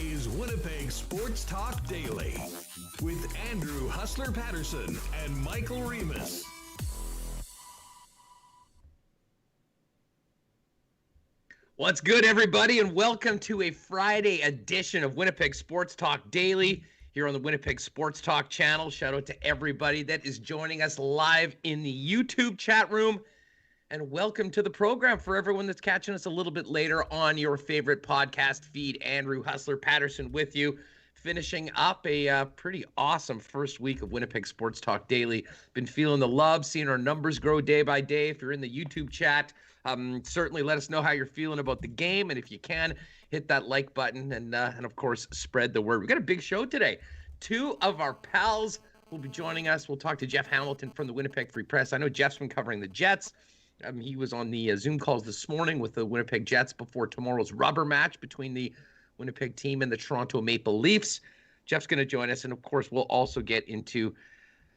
is Winnipeg Sports Talk Daily with Andrew Hustler Paterson and Michael Remis. What's good, everybody, and welcome to a Friday edition of Winnipeg Sports Talk Daily here on the Winnipeg Sports Talk channel. Shout out to everybody that is joining us live in the YouTube chat room. And welcome to the program for everyone that's catching us a little bit later on your favorite podcast feed. Andrew Hustler Paterson with you, finishing up a pretty awesome first week of Winnipeg Sports Talk Daily. Been feeling the love, seeing our numbers grow day by day. If you're in the YouTube chat, certainly let us know how you're feeling about the game. And if you can, hit that like button and of course, spread the word. We've got a big show today. Two of our pals will be joining us. We'll talk to Jeff Hamilton from the Winnipeg Free Press. I know Jeff's been covering the Jets. He was on the Zoom calls this morning with the Winnipeg Jets before tomorrow's rubber match between the Winnipeg team and the Toronto Maple Leafs. Jeff's going to join us, and of course, we'll also get into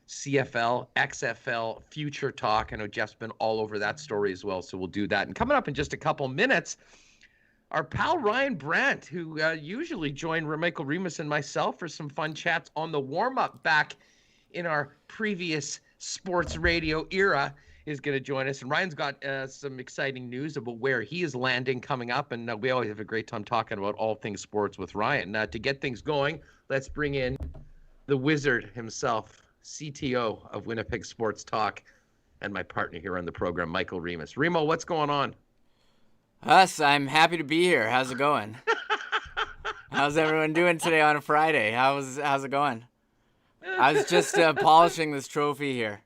CFL, XFL, future talk. I know Jeff's been all over that story as well, so we'll do that. And coming up in just a couple minutes, our pal Ryan Brandt, who usually joined Michael Remis and myself for some fun chats on the warm-up back in our previous sports radio era, is going to join us. And Ryan's got some exciting news about where he is landing coming up. And we always have a great time talking about all things sports with Ryan. To get things going, let's bring in the wizard himself, CTO of Winnipeg Sports Talk, and my partner here on the program, Michael Remis. Remo, what's going on? I'm happy to be here. How's it going? How's everyone doing today on a Friday? How's it going? I was just polishing this trophy here.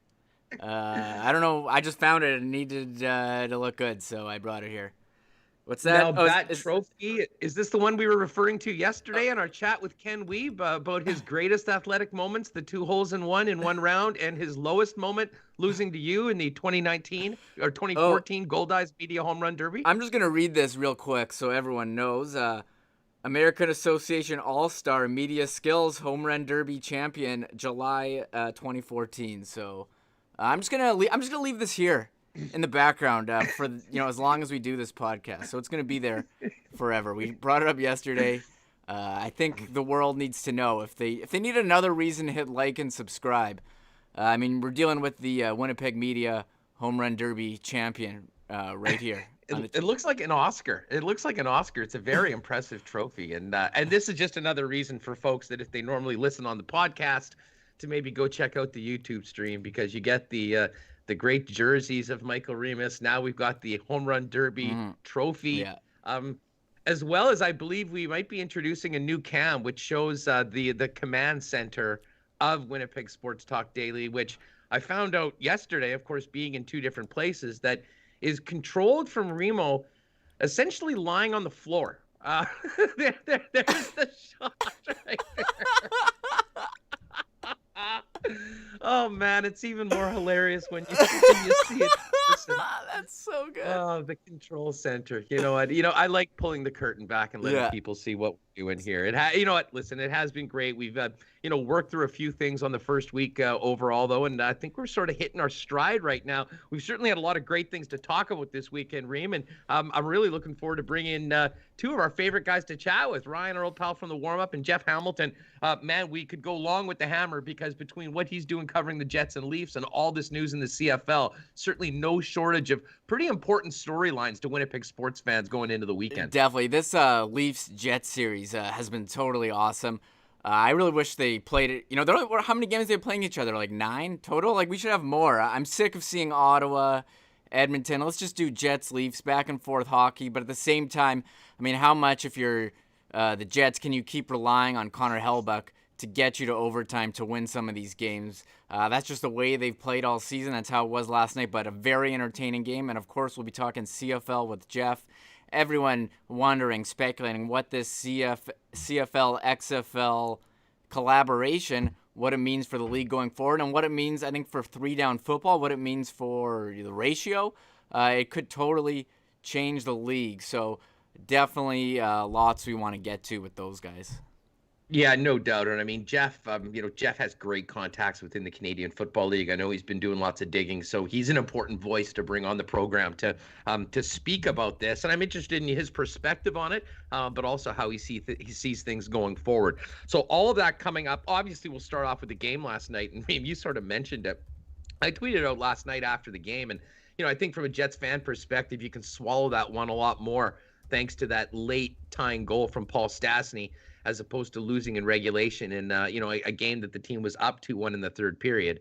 I don't know. I just found it and needed to look good, so I brought it here. What's that? Now, that trophy, is this the one we were referring to yesterday in our chat with Ken Weeb about his greatest athletic moments, the 2 holes in one round, and his lowest moment losing to you in the 2019 or 2014 Goldeyes Media Home Run Derby? I'm just going to read this real quick so everyone knows. American Association All-Star Media Skills Home Run Derby Champion, July 2014. So I'm just gonna leave this here in the background for as long as we do this podcast. So it's gonna be there forever. We brought it up yesterday. I think the world needs to know if they need another reason to hit like and subscribe. We're dealing with the Winnipeg Media Home Run Derby champion right here. It looks like an Oscar. It's a very impressive trophy, and this is just another reason for folks that if they normally listen on the podcast, to maybe go check out the YouTube stream, because you get the great jerseys of Michael Remis. Now we've got the Home Run Derby trophy, as well as I believe we might be introducing a new cam, which shows the command center of Winnipeg Sports Talk Daily, which I found out yesterday, of course, being in 2 different places, that is controlled from Remo, essentially lying on the floor. There's the shot right there. Oh man, it's even more hilarious when you see it. Listen. That's so good. Oh, the control center. You know what? I like pulling the curtain back and letting people see what we're doing here. Listen, it has been great. We've worked through a few things on the first week overall, though, and I think we're sort of hitting our stride right now. We've certainly had a lot of great things to talk about this weekend, Reem, and I'm really looking forward to bringing 2 of our favorite guys to chat with, Ryan, our old pal from the warm-up, and Jeff Hamilton. Man, we could go long with the hammer, because between what he's doing covering the Jets and Leafs and all this news in the CFL, certainly no shortage of pretty important storylines to Winnipeg sports fans going into the weekend. Definitely. This Leafs-Jets series has been totally awesome. I really wish they played it. How many games are they playing each other? Like 9 total? Like, we should have more. I'm sick of seeing Ottawa, Edmonton. Let's just do Jets, Leafs, back and forth hockey. But at the same time, how much, if you're the Jets, can you keep relying on Connor Hellebuyck to get you to overtime to win some of these games? That's just the way they've played all season. That's how it was last night, but a very entertaining game. And, of course, we'll be talking CFL with Jeff. Everyone wondering, speculating what this CFL XFL collaboration, what it means for the league going forward, and what it means, I think, for 3-down football, what it means for the ratio. It could totally change the league. So definitely lots we want to get to with those guys. Yeah, no doubt. And I mean, Jeff, Jeff has great contacts within the Canadian Football League. I know he's been doing lots of digging, so he's an important voice to bring on the program to speak about this. And I'm interested in his perspective on it, but also how he sees things going forward. So all of that coming up. Obviously, we'll start off with the game last night, and you sort of mentioned it. I tweeted out last night after the game, and I think from a Jets fan perspective, you can swallow that one a lot more thanks to that late tying goal from Paul Stastny, as opposed to losing in regulation in a game that the team was up 2-1 in the third period.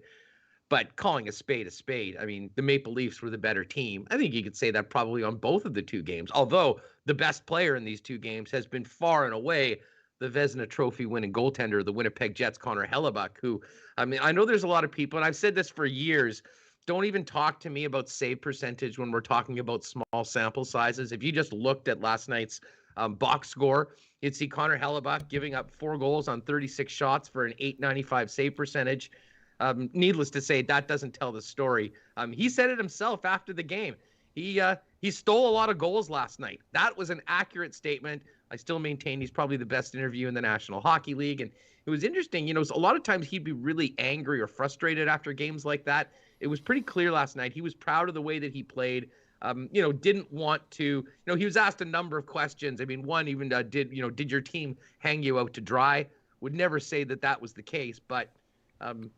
But calling a spade, I mean, the Maple Leafs were the better team. I think you could say that probably on both of the two games, although the best player in these two games has been far and away the Vezina Trophy winning goaltender, the Winnipeg Jets, Connor Hellebuyck, who, I mean, I know there's a lot of people, and I've said this for years, don't even talk to me about save percentage when we're talking about small sample sizes. If you just looked at last night's box score, you'd see Connor Hellebuyck giving up 4 goals on 36 shots for an .895 save percentage. Needless to say, that doesn't tell the story. He said it himself after the game. He stole a lot of goals last night. That was an accurate statement. I still maintain he's probably the best interview in the National Hockey League. And it was interesting, a lot of times he'd be really angry or frustrated after games like that. It was pretty clear last night. He was proud of the way that he played. Didn't want to, he was asked a number of questions. I mean, one even did your team hang you out to dry? Would never say that was the case, but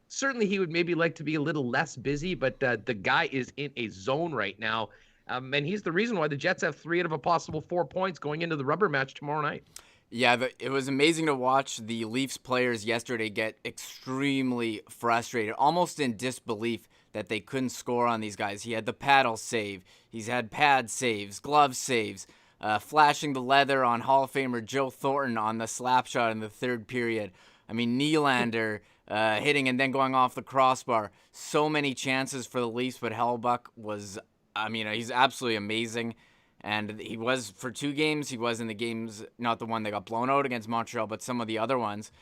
certainly he would maybe like to be a little less busy, but the guy is in a zone right now. And he's the reason why the Jets have 3 out of a possible 4 points going into the rubber match tomorrow night. Yeah, it was amazing to watch the Leafs players yesterday get extremely frustrated, almost in disbelief that they couldn't score on these guys. He had the paddle save. He's had pad saves, glove saves, flashing the leather on Hall of Famer Joe Thornton on the slap shot in the third period. I mean, Nylander hitting and then going off the crossbar. So many chances for the Leafs, but Hellebuyck was, he's absolutely amazing. And he was, for 2 games, he was in the games, not the one that got blown out against Montreal, but some of the other ones.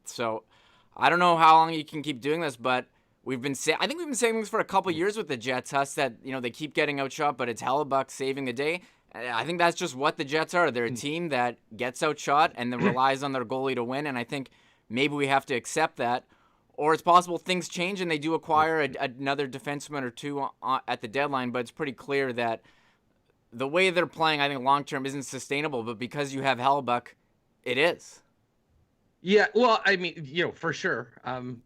So I don't know how long you can keep doing this, but I think we've been saying this for a couple years with the Jets, that, they keep getting outshot, but it's Hellebuyck saving the day. I think that's just what the Jets are. They're a team that gets outshot and then relies on their goalie to win, and I think maybe we have to accept that. Or it's possible things change and they do acquire another defenseman or 2 at the deadline, but it's pretty clear that the way they're playing, I think long-term isn't sustainable, but because you have Hellebuyck, it is. Yeah, well, I mean, for sure.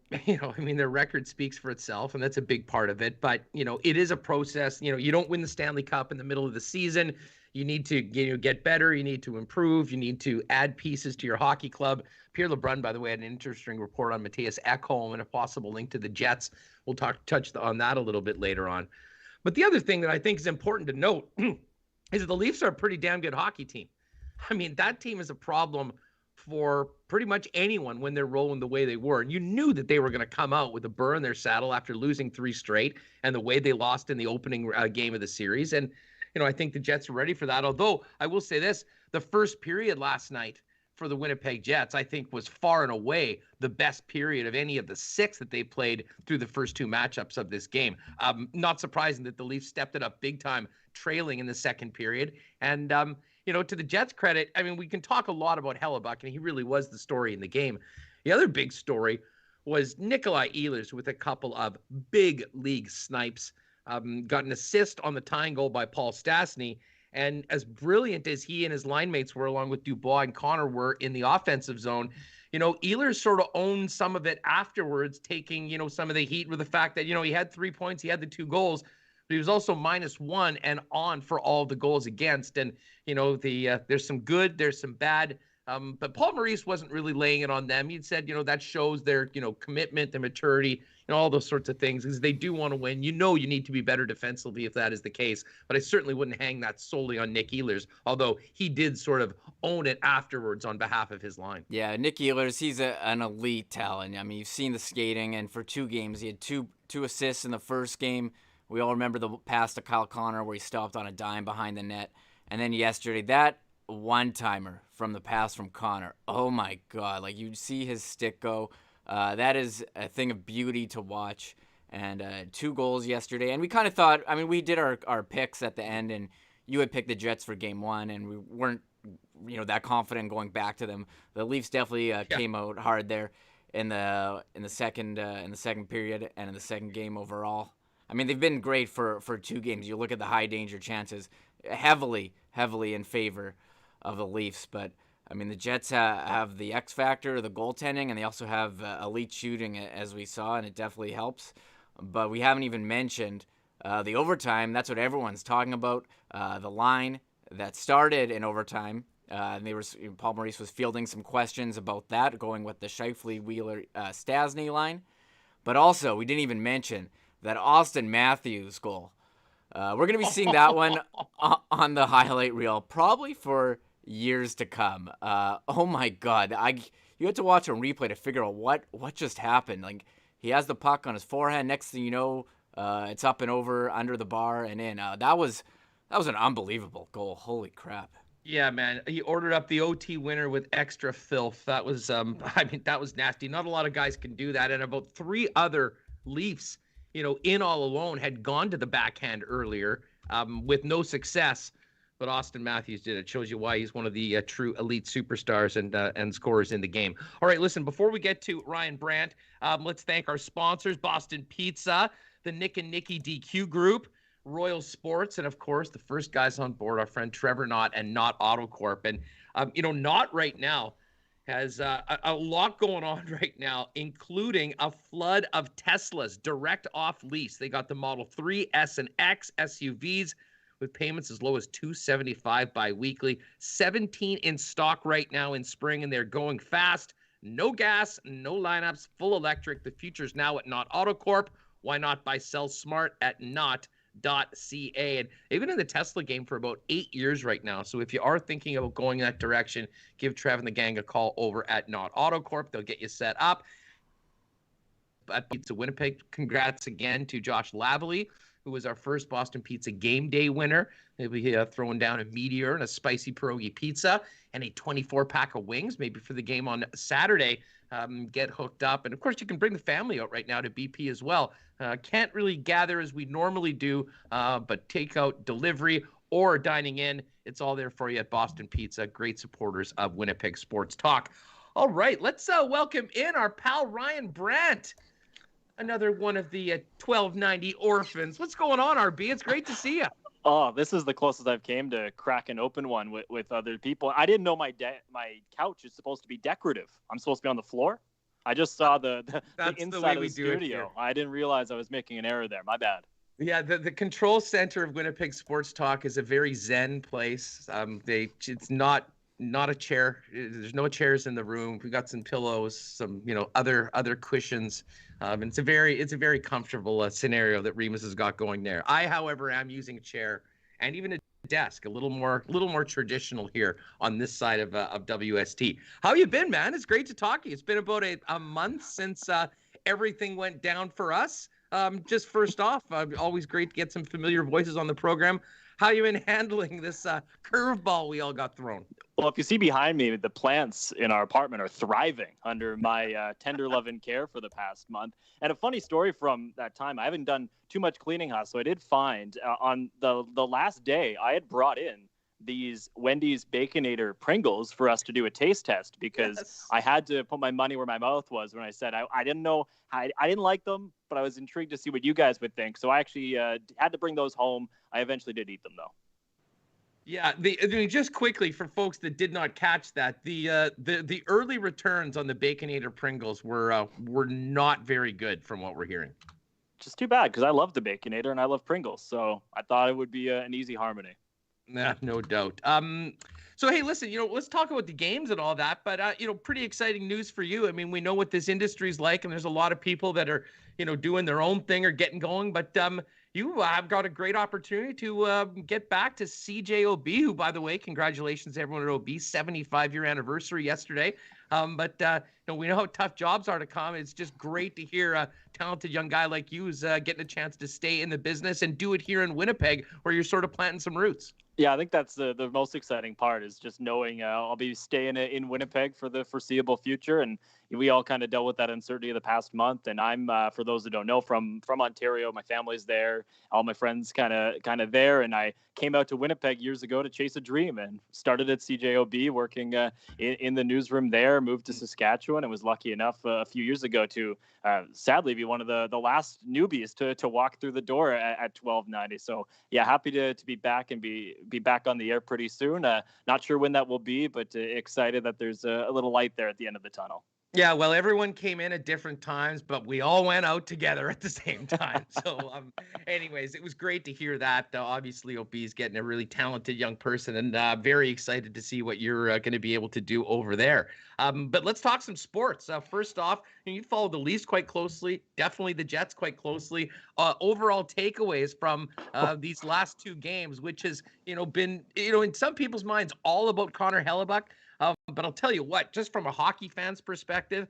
Their record speaks for itself, and that's a big part of it. But, it is a process. You don't win the Stanley Cup in the middle of the season. You need to get better. You need to improve. You need to add pieces to your hockey club. Pierre LeBrun, by the way, had an interesting report on Matthias Ekholm and a possible link to the Jets. We'll touch on that a little bit later on. But the other thing that I think is important to note is that the Leafs are a pretty damn good hockey team. I mean, that team is a problem for pretty much anyone when they're rolling the way they were. And you knew that they were going to come out with a burr in their saddle after losing 3 straight and the way they lost in the opening game of the series. And, I think the Jets are ready for that. Although I will say this, the first period last night for the Winnipeg Jets, I think was far and away the best period of any of the 6 that they played through the first 2 matchups of this game. Not surprising that the Leafs stepped it up big time, trailing in the second period. And, to the Jets' credit, I mean, we can talk a lot about Hellebuyck, and he really was the story in the game. The other big story was Nikolai Ehlers with a couple of big league snipes. Got an assist on the tying goal by Paul Stastny. And as brilliant as he and his line mates were, along with Dubois and Connor, were in the offensive zone, Ehlers sort of owned some of it afterwards, taking, some of the heat with the fact that, he had 3 points, he had the 2 goals, but he was also -1 and on for all the goals against. And, there's some good, there's some bad. But Paul Maurice wasn't really laying it on them. He'd said, that shows their, commitment and maturity and all those sorts of things, because they do want to win. You need to be better defensively if that is the case. But I certainly wouldn't hang that solely on Nick Ehlers, although he did sort of own it afterwards on behalf of his line. Yeah, Nick Ehlers, he's an elite talent. I mean, you've seen the skating, and for 2 games, he had two assists in the first game. We all remember the pass to Kyle Connor where he stopped on a dime behind the net. And then yesterday, that one-timer from the pass from Connor, oh my God, like you'd see his stick go. That is a thing of beauty to watch. And 2 goals yesterday. And we kind of thought, we did our picks at the end, and you had picked the Jets for game 1, and we weren't that confident going back to them. The Leafs definitely came out hard there in the second period and in the second game overall. I mean, they've been great for 2 games. You look at the high danger chances, heavily in favor of the Leafs. But I mean, the Jets have the X factor, the goaltending, and they also have elite shooting, as we saw, and it definitely helps. But we haven't even mentioned the overtime. That's what everyone's talking about. The line that started in overtime. And Paul Maurice was fielding some questions about that, going with the Scheifele, Wheeler, Stasny line. But also, we didn't even mention that Auston Matthews goal. We're going to be seeing that one on the highlight reel probably for years to come. Oh my God. You had to watch a replay to figure out what just happened. Like, he has the puck on his forehand. Next thing you know, it's up and over, under the bar, and in. That was an unbelievable goal. Holy crap. Yeah, man. He ordered up the OT winner with extra filth. That was, that was nasty. Not a lot of guys can do that. And about 3 other Leafs, in all alone, had gone to the backhand earlier with no success. But Auston Matthews did. It shows you why he's one of the true elite superstars and scorers in the game. All right, listen, before we get to Ryan Brandt, let's thank our sponsors, Boston Pizza, the Nick and Nicky DQ Group, Royal Sports, and of course, the first guys on board, our friend Trevor Knott and Knott Auto Corp. And, Knott right now has a lot going on right now, including a flood of Teslas direct off lease. They got the Model 3, S, and X SUVs with payments as low as $275 bi-weekly. 17 in stock right now in spring, and they're going fast. No gas, no lineups, full electric. The future's now at Knott Auto Corp. Why not buy sell smart at knott.ca? And they've been in the Tesla game for about 8 years right now. So if you are thinking about going that direction, give Trev and the gang a call over at Knott Auto Corp. They'll get you set up. At Pizza Winnipeg, congrats again to Josh Lavely, who was our first Boston Pizza Game Day winner. He'll be throwing down a meteor and a spicy pierogi pizza and a 24-pack of wings, maybe for the game on Saturday. Get hooked up. And, of course, you can bring the family out right now to BP as well. Can't really gather as we normally do, but takeout, delivery, or dining in, it's all there for you at Boston Pizza. Great supporters of Winnipeg Sports Talk. All right, let's welcome in our pal Ryan Brandt, another one of the 1290 orphans. What's going on, RB? It's great to see you. Oh, this is the closest I've came to cracking open one with other people. I didn't know my couch is supposed to be decorative. I'm supposed to be on the floor. I just saw the inside of the studio. I didn't realize I was making an error there. My bad. Yeah, the control center of Winnipeg Sports Talk is a very zen place. It's not a chair. There's no chairs in the room. We got some pillows, some other cushions. And it's a very comfortable scenario that Remis has got going there. I, however, am using a chair and even a desk, a little more traditional here on this side of WST. How you been, man? It's great to talk to you. It's been about a month since everything went down for us. Just first off, always great to get some familiar voices on the program. How you been handling this curveball we all got thrown? Well, if you see behind me, the plants in our apartment are thriving under my tender love and care for the past month. And a funny story from that time, I haven't done too much cleaning house, so I did find on the last day I had brought in these Wendy's Baconator Pringles for us to do a taste test because yes. I had to put my money where my mouth was when I said I didn't know, I didn't like them, but I was intrigued to see what you guys would think. So I actually had to bring those home. I eventually did eat them, though. Yeah, just quickly for folks that did not catch that, the early returns on the Baconator Pringles were not very good from what we're hearing. Just too bad because I love the Baconator and I love Pringles, so I thought it would be an easy harmony. Nah, no doubt. So hey, listen, let's talk about the games and all that, but pretty exciting news for you. I mean, we know what this industry's like, and there's a lot of people that are doing their own thing or getting going, but you have got a great opportunity to get back to CJOB, who, by the way, congratulations to everyone at OB, 75-year anniversary yesterday. But we know how tough jobs are to come. It's just great to hear a talented young guy like you is getting a chance to stay in the business and do it here in Winnipeg, where you're sort of planting some roots. Yeah, I think that's the most exciting part is just knowing I'll be staying in Winnipeg for the foreseeable future. And, we all kind of dealt with that uncertainty of the past month. And I'm, for those that don't know, from Ontario. My family's there. All my friends kind of there. And I came out to Winnipeg years ago to chase a dream and started at CJOB working in the newsroom there, moved to Saskatchewan, and was lucky enough a few years ago to sadly be one of the last newbies to walk through the door at 1290. So yeah, happy to be back and be back on the air pretty soon. Not sure when that will be, but excited that there's a little light there at the end of the tunnel. Yeah, well, everyone came in at different times, but we all went out together at the same time. So, anyways, it was great to hear that. Obviously, OP is getting a really talented young person, and very excited to see what you're going to be able to do over there. But let's talk some sports. First off, you follow the Leafs quite closely, definitely the Jets quite closely. Overall takeaways from these last two games, which has been in some people's minds all about Connor Hellebuyck. But I'll tell you what, just from a hockey fan's perspective,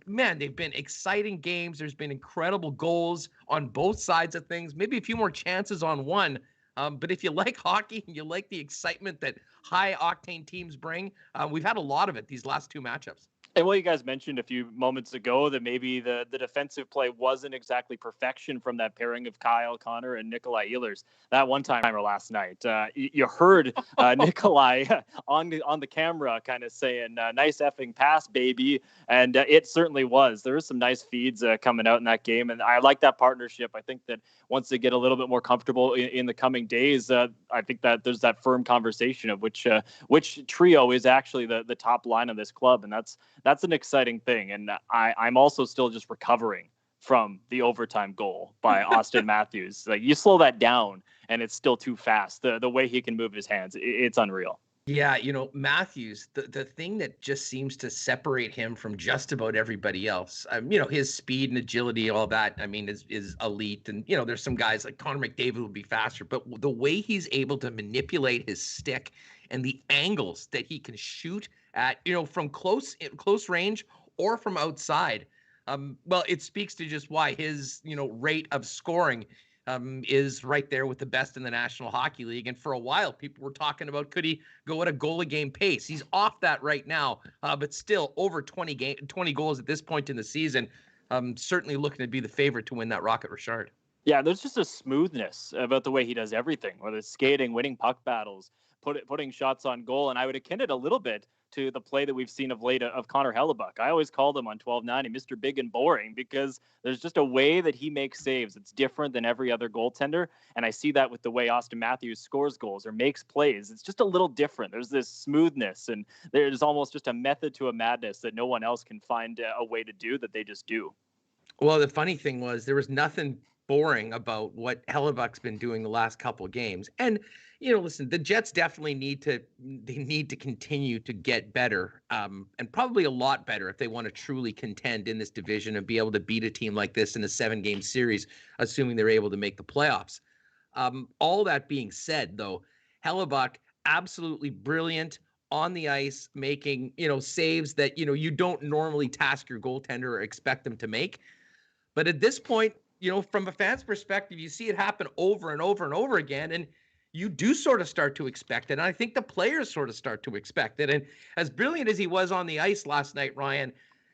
man, they've been exciting games. There's been incredible goals on both sides of things, maybe a few more chances on one. But if you like hockey and you like the excitement that high-octane teams bring, we've had a lot of it these last two matchups. And what you guys mentioned a few moments ago, that maybe the defensive play wasn't exactly perfection from that pairing of Kyle Connor and Nikolai Ehlers. That one-timer last night, you heard Nikolai on the camera kind of saying, nice effing pass, baby. And it certainly was. There was some nice feeds coming out in that game. And I like that partnership. I think that once they get a little bit more comfortable in the coming days, I think that there's that firm conversation of which trio is actually the top line of this club. And that's an exciting thing. And I'm also still just recovering from the overtime goal by Auston Matthews. Like, you slow that down and it's still too fast. The way he can move his hands, it's unreal. Yeah, Matthews, the thing that just seems to separate him from just about everybody else, his speed and agility, all that, is elite. And, there's some guys like Connor McDavid would be faster, but the way he's able to manipulate his stick and the angles that he can shoot at, from close range or from outside, well, it speaks to just why his, rate of scoring is right there with the best in the National Hockey League. And for a while, people were talking about, could he go at a goal a game pace? He's off that right now, but still over 20 goals at this point in the season. Certainly looking to be the favorite to win that Rocket Richard. Yeah, there's just a smoothness about the way he does everything, whether it's skating, winning puck battles, putting shots on goal. And I would akin it a little bit to the play that we've seen of late of Connor Hellebuyck. I always called him on 1290 Mr. Big and Boring, because there's just a way that he makes saves. It's different than every other goaltender. And I see that with the way Auston Matthews scores goals or makes plays. It's just a little different. There's this smoothness, and there's almost just a method to a madness that no one else can find a way to do that they just do. Well, the funny thing was there was nothing boring about what Hellebuyck's been doing the last couple of games. And listen, the Jets definitely need to continue to get better, and probably a lot better if they want to truly contend in this division and be able to beat a team like this in a 7-game series, assuming they're able to make the playoffs. All that being said, though, Hellebuyck, absolutely brilliant on the ice, making, saves that, you don't normally task your goaltender or expect them to make. But at this point, from a fan's perspective, you see it happen over and over and over again. And you do sort of start to expect it. And I think the players sort of start to expect it. And as brilliant as he was on the ice last night, Ryan,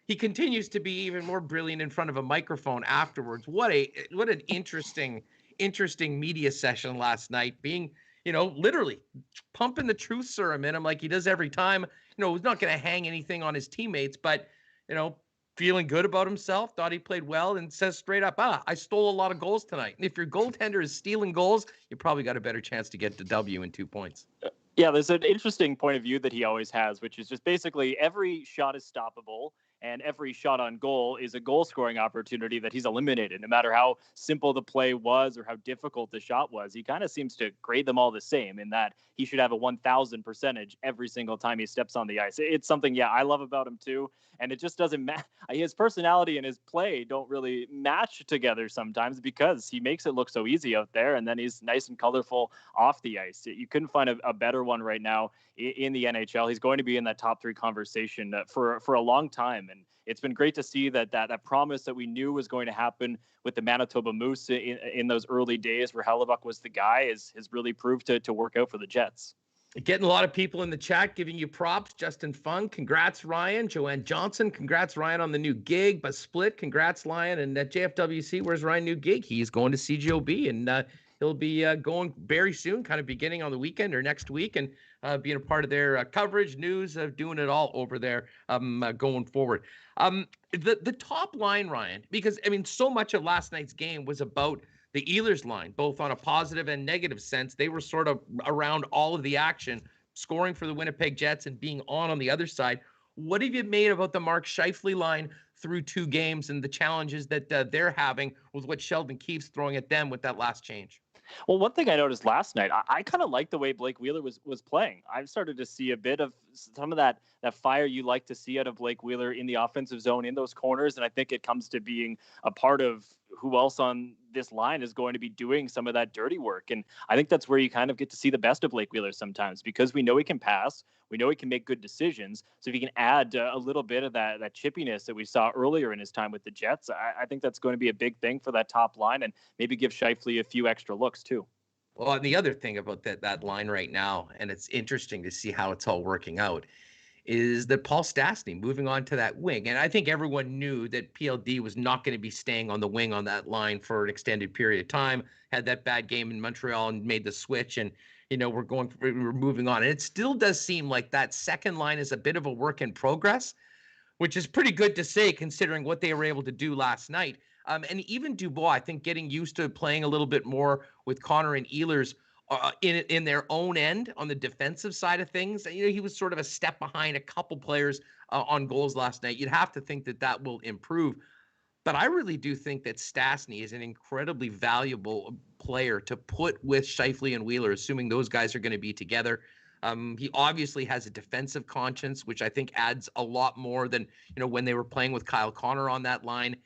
he continues to be even more brilliant in front of a microphone afterwards. What an interesting media session last night, being, literally pumping the truth serum in him like he does every time. He's not going to hang anything on his teammates, but, feeling good about himself, thought he played well, and says straight up, I stole a lot of goals tonight. And if your goaltender is stealing goals, you probably got a better chance to get the W in 2 points. Yeah, there's an interesting point of view that he always has, which is just basically every shot is stoppable, and every shot on goal is a goal-scoring opportunity that he's eliminated. No matter how simple the play was or how difficult the shot was, he kind of seems to grade them all the same, in that he should have a 1,000% every single time he steps on the ice. It's something, I love about him too, and it just doesn't match. His personality and his play don't really match together sometimes, because he makes it look so easy out there, and then he's nice and colorful off the ice. You couldn't find a better one right now in the NHL. He's going to be in that top 3 conversation for a long time. And it's been great to see that promise that we knew was going to happen with the Manitoba Moose in those early days where Hellebuyck was the guy has really proved to work out for the Jets. Getting a lot of people in the chat giving you props. Justin Fung, congrats, Ryan. Joanne Johnson, congrats, Ryan, on the new gig. But Split, congrats, Ryan. And JFWC, where's Ryan new gig? He's going to CGOB, and he'll be going very soon, kind of beginning on the weekend or next week, and being a part of their coverage, news, doing it all over there going forward. The top line, Ryan, because, I mean, so much of last night's game was about the Ehlers line, both on a positive and negative sense. They were sort of around all of the action, scoring for the Winnipeg Jets and being on the other side. What have you made about the Mark Scheifele line through 2 games and the challenges that they're having with what Sheldon Keefe's throwing at them with that last change? Well, one thing I noticed last night, I kind of liked the way Blake Wheeler was playing. I've started to see a bit of some of that fire you like to see out of Blake Wheeler in the offensive zone, in those corners, and I think it comes to being a part of who else on this line is going to be doing some of that dirty work. And I think that's where you kind of get to see the best of Blake Wheeler sometimes, because we know he can pass. We know he can make good decisions. So if you can add a little bit of that chippiness that we saw earlier in his time with the Jets, I think that's going to be a big thing for that top line, and maybe give Scheifele a few extra looks too. Well, and the other thing about that line right now, and it's interesting to see how it's all working out, is that Paul Stastny moving on to that wing. And I think everyone knew that PLD was not going to be staying on the wing on that line for an extended period of time. Had that bad game in Montreal and made the switch, and we're moving on. And it still does seem like that second line is a bit of a work in progress, which is pretty good to say considering what they were able to do last night. And even Dubois, I think, getting used to playing a little bit more with Connor and Ehlers in their own end on the defensive side of things. He was sort of a step behind a couple players on goals last night. You'd have to think that will improve. But I really do think that Stastny is an incredibly valuable player to put with Scheifele and Wheeler, assuming those guys are going to be together. He obviously has a defensive conscience, which I think adds a lot more than, when they were playing with Kyle Connor on that line.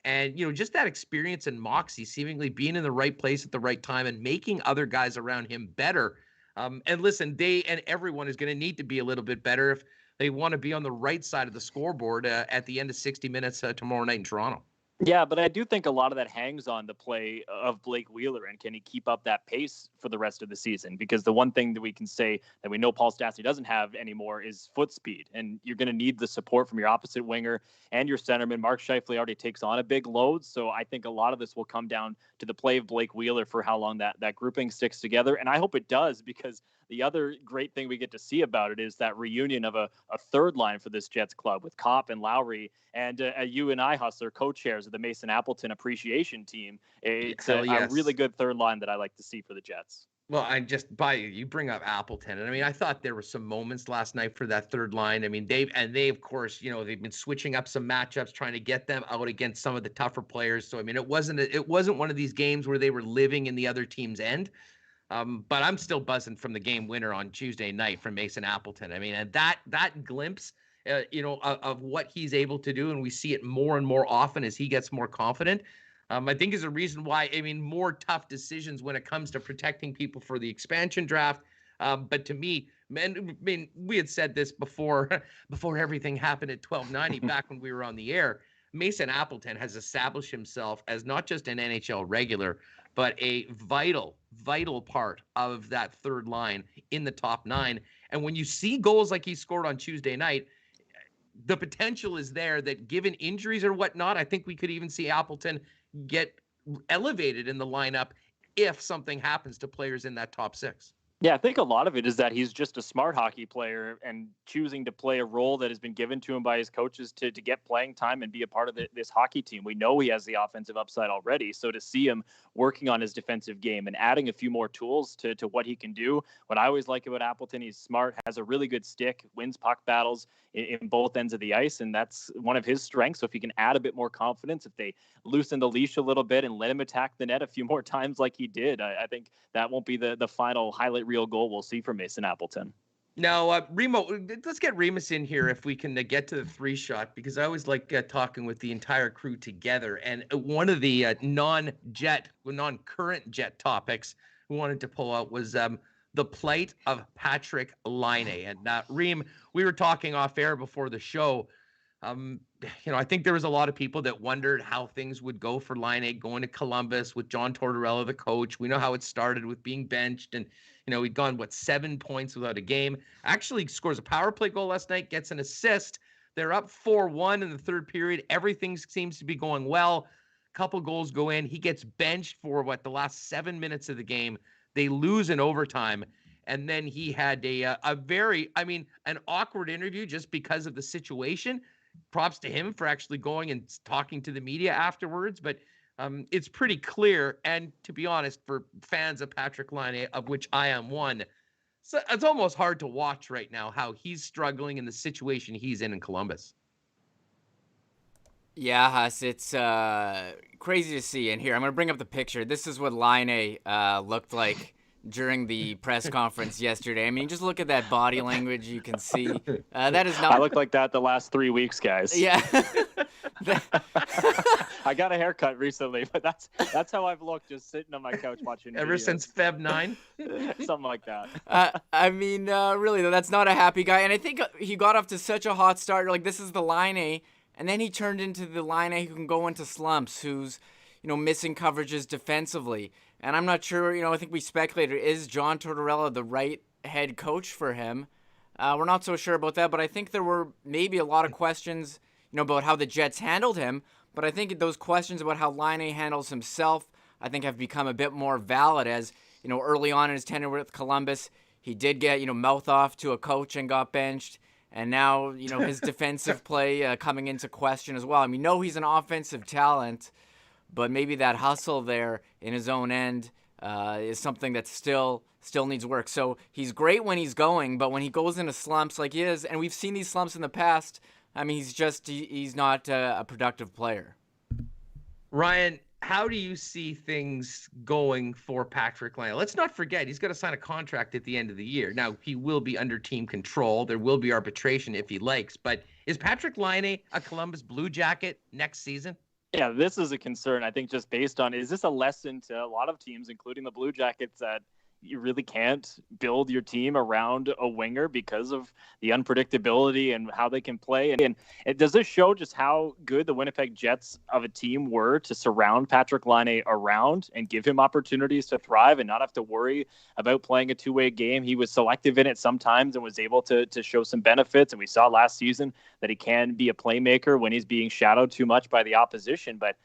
And, just that experience and moxie, seemingly being in the right place at the right time and making other guys around him better. And listen, they and everyone is going to need to be a little bit better if they want to be on the right side of the scoreboard at the end of 60 minutes tomorrow night in Toronto. Yeah, but I do think a lot of that hangs on the play of Blake Wheeler, and can he keep up that pace for the rest of the season? Because the one thing that we can say that we know Paul Stastny doesn't have anymore is foot speed, and you're going to need the support from your opposite winger and your centerman. Mark Scheifele already takes on a big load, so I think a lot of this will come down to the play of Blake Wheeler for how long that grouping sticks together, and I hope it does, because the other great thing we get to see about it is that reunion of a third line for this Jets club with Kopp and Lowry and you and I, Hustler, co-chairs of the Mason Appleton appreciation team. It's a really good third line that I like to see for the Jets. Well, you bring up Appleton, and I mean, I thought there were some moments last night for that third line. I mean, they of course, they've been switching up some matchups, trying to get them out against some of the tougher players. So I mean, it wasn't one of these games where they were living in the other team's end. But I'm still buzzing from the game winner on Tuesday night from Mason Appleton. I mean, and that glimpse, of what he's able to do, and we see it more and more often as he gets more confident. I think is a reason why, more tough decisions when it comes to protecting people for the expansion draft. But to me, we had said this before everything happened at 1290 back when we were on the air. Mason Appleton has established himself as not just an NHL regular, but a vital part of that third line in the top 9. And when you see goals like he scored on Tuesday night, the potential is there that, given injuries or whatnot, I think we could even see Appleton get elevated in the lineup if something happens to players in that top 6. Yeah, I think a lot of it is that he's just a smart hockey player and choosing to play a role that has been given to him by his coaches to get playing time and be a part of this hockey team. We know he has the offensive upside already. So to see him working on his defensive game and adding a few more tools to what he can do, what I always like about Appleton, he's smart, has a really good stick, wins puck battles in both ends of the ice, and that's one of his strengths. So if he can add a bit more confidence, if they loosen the leash a little bit and let him attack the net a few more times like he did, I think that won't be the final highlight reel goal we'll see from Mason Appleton. Now, Remo, let's get Remis in here if we can get to the 3-shot, because I always like talking with the entire crew together. And one of the non-current Jet topics we wanted to pull out was the plight of Patrick Laine. And Reem, we were talking off air before the show. I think there was a lot of people that wondered how things would go for Laine going to Columbus with John Tortorella, the coach. We know how it started with being benched, and he'd gone 7 points without a game. Actually scores a power play goal last night, gets an assist. They're up 4-1 in the third period. Everything seems to be going well. Couple goals go in. He gets benched for the last 7 minutes of the game. They lose in overtime. And then he had an awkward interview just because of the situation. Props to him for actually going and talking to the media afterwards. But it's pretty clear. And to be honest, for fans of Patrik Laine, of which I am one, so it's almost hard to watch right now how he's struggling in the situation he's in Columbus. Yeah, Huss, it's crazy to see. And here, I'm going to bring up the picture. This is what Laine looked like during the press conference yesterday. I mean, just look at that body language. You can see that is not. I look like that the last 3 weeks, guys. Yeah. I got a haircut recently, but that's how I've looked just sitting on my couch watching. Ever videos. Since Feb 9? Something like that. Really, though, that's not a happy guy. And I think he got off to such a hot start. Like, this is the Laine, and then he turned into the Laine who can go into slumps, who's, missing coverages defensively. And I'm not sure, I think we speculated, is John Tortorella the right head coach for him? We're not so sure about that, but I think there were maybe a lot of questions, about how the Jets handled him. But I think those questions about how Laine handles himself, I think have become a bit more valid as, early on in his tenure with Columbus, he did get, mouth off to a coach and got benched. And now, his defensive play coming into question as well. I mean, no, he's an offensive talent, but maybe that hustle there in his own end is something that still needs work. So he's great when he's going, but when he goes into slumps like he is, and we've seen these slumps in the past, I mean, he's not a productive player. Ryan, how do you see things going for Patrik Laine? Let's not forget, he's got to sign a contract at the end of the year. Now, he will be under team control. There will be arbitration if he likes. But is Patrik Laine a Columbus Blue Jacket next season? Yeah, this is a concern, I think, just based on, is this a lesson to a lot of teams, including the Blue Jackets, that you really can't build your team around a winger because of the unpredictability and how they can play? And does this show just how good the Winnipeg Jets of a team were to surround Patrik Laine around and give him opportunities to thrive and not have to worry about playing a two-way game? He was selective in it sometimes and was able to show some benefits. And we saw last season that he can be a playmaker when he's being shadowed too much by the opposition. But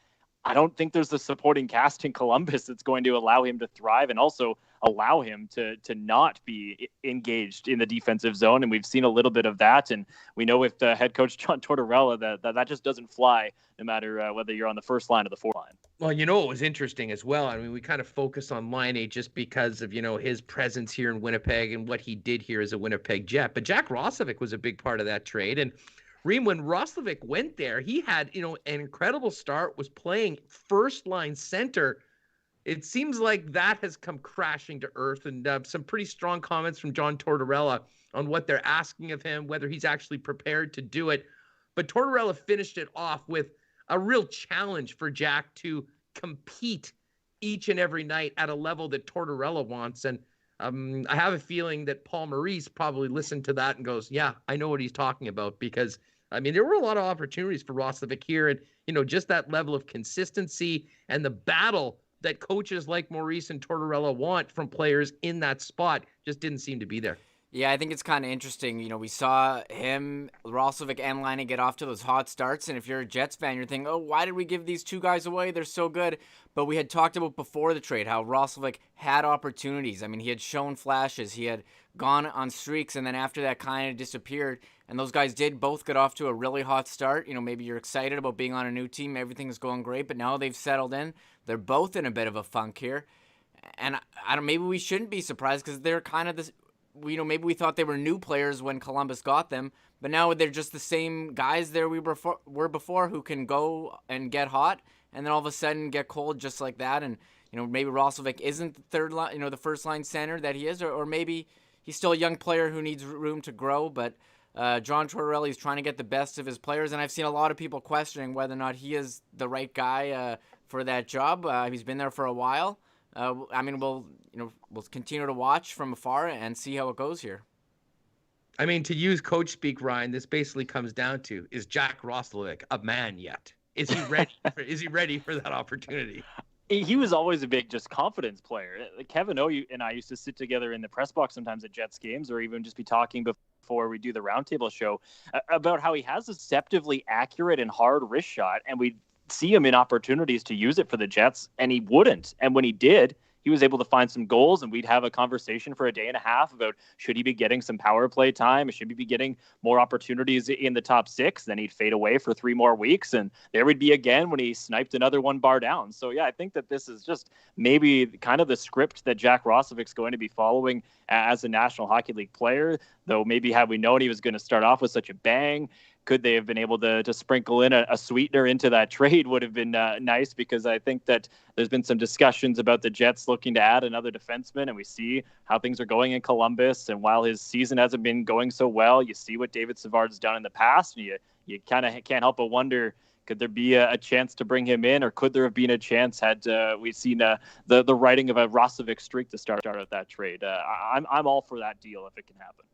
I don't think there's a supporting cast in Columbus that's going to allow him to thrive and also allow him to not be engaged in the defensive zone. And we've seen a little bit of that. And we know with head coach John Tortorella that just doesn't fly no matter whether you're on the first line or the fourth line. Well, it was interesting as well. I mean, we kind of focus on Laine just because of, his presence here in Winnipeg and what he did here as a Winnipeg Jet. But Jack Roslovic was a big part of that trade. And Reem, when Roslovic went there, he had, an incredible start, was playing first line center. It seems like that has come crashing to earth, and some pretty strong comments from John Tortorella on what they're asking of him, whether he's actually prepared to do it. But Tortorella finished it off with a real challenge for Jack to compete each and every night at a level that Tortorella wants. And I have a feeling that Paul Maurice probably listened to that and goes, yeah, I know what he's talking about, because there were a lot of opportunities for Roslovic here, and, just that level of consistency and the battle that coaches like Maurice and Tortorella want from players in that spot just didn't seem to be there. Yeah, I think it's kind of interesting. We saw him, Roslovic, and Laine get off to those hot starts. And if you're a Jets fan, you're thinking, oh, why did we give these two guys away? They're so good. But we had talked about before the trade how Roslovic had opportunities. I mean, he had shown flashes. He had gone on streaks, and then after that kind of disappeared. And those guys did both get off to a really hot start. Maybe you're excited about being on a new team. Everything's going great, but now they've settled in. They're both in a bit of a funk here. And maybe we shouldn't be surprised because they're kind of this. Maybe we thought they were new players when Columbus got them, but now they're just the same guys there we were before, who can go and get hot and then all of a sudden get cold just like that. And, maybe Roslovic isn't the third line, the first line center that he is, or maybe he's still a young player who needs room to grow. But John Tortorella is trying to get the best of his players, and I've seen a lot of people questioning whether or not he is the right guy for that job. He's been there for a while. We'll continue to watch from afar and see how it goes here. I mean, to use coach speak, Ryan, this basically comes down to, is Jack Roslovic a man yet? Is he ready? Is he ready for that opportunity? He was always a big just confidence player. Kevin O and I used to sit together in the press box sometimes at Jets games, or even just be talking before we do the roundtable show about how he has a deceptively accurate and hard wrist shot, and we see him in opportunities to use it for the Jets, and he wouldn't. And when he did, he was able to find some goals, and we'd have a conversation for a day and a half about should he be getting some power play time, should he be getting more opportunities in the top six. Then he'd fade away for 3 more weeks, and there we'd be again when he sniped another 1 bar down. So yeah, I think that this is just maybe kind of the script that Jack Roslovic's going to be following as a National Hockey League player, though maybe had we known he was going to start off with such a bang, could they have been able to sprinkle in a sweetener into that trade would have been nice, because I think that there's been some discussions about the Jets looking to add another defenseman, and we see how things are going in Columbus. And while his season hasn't been going so well, you see what David Savard's done in the past, and you kind of can't help but wonder, could there be a chance to bring him in, or could there have been a chance had we seen the writing of a Roslovic streak to start out that trade? I'm all for that deal if it can happen.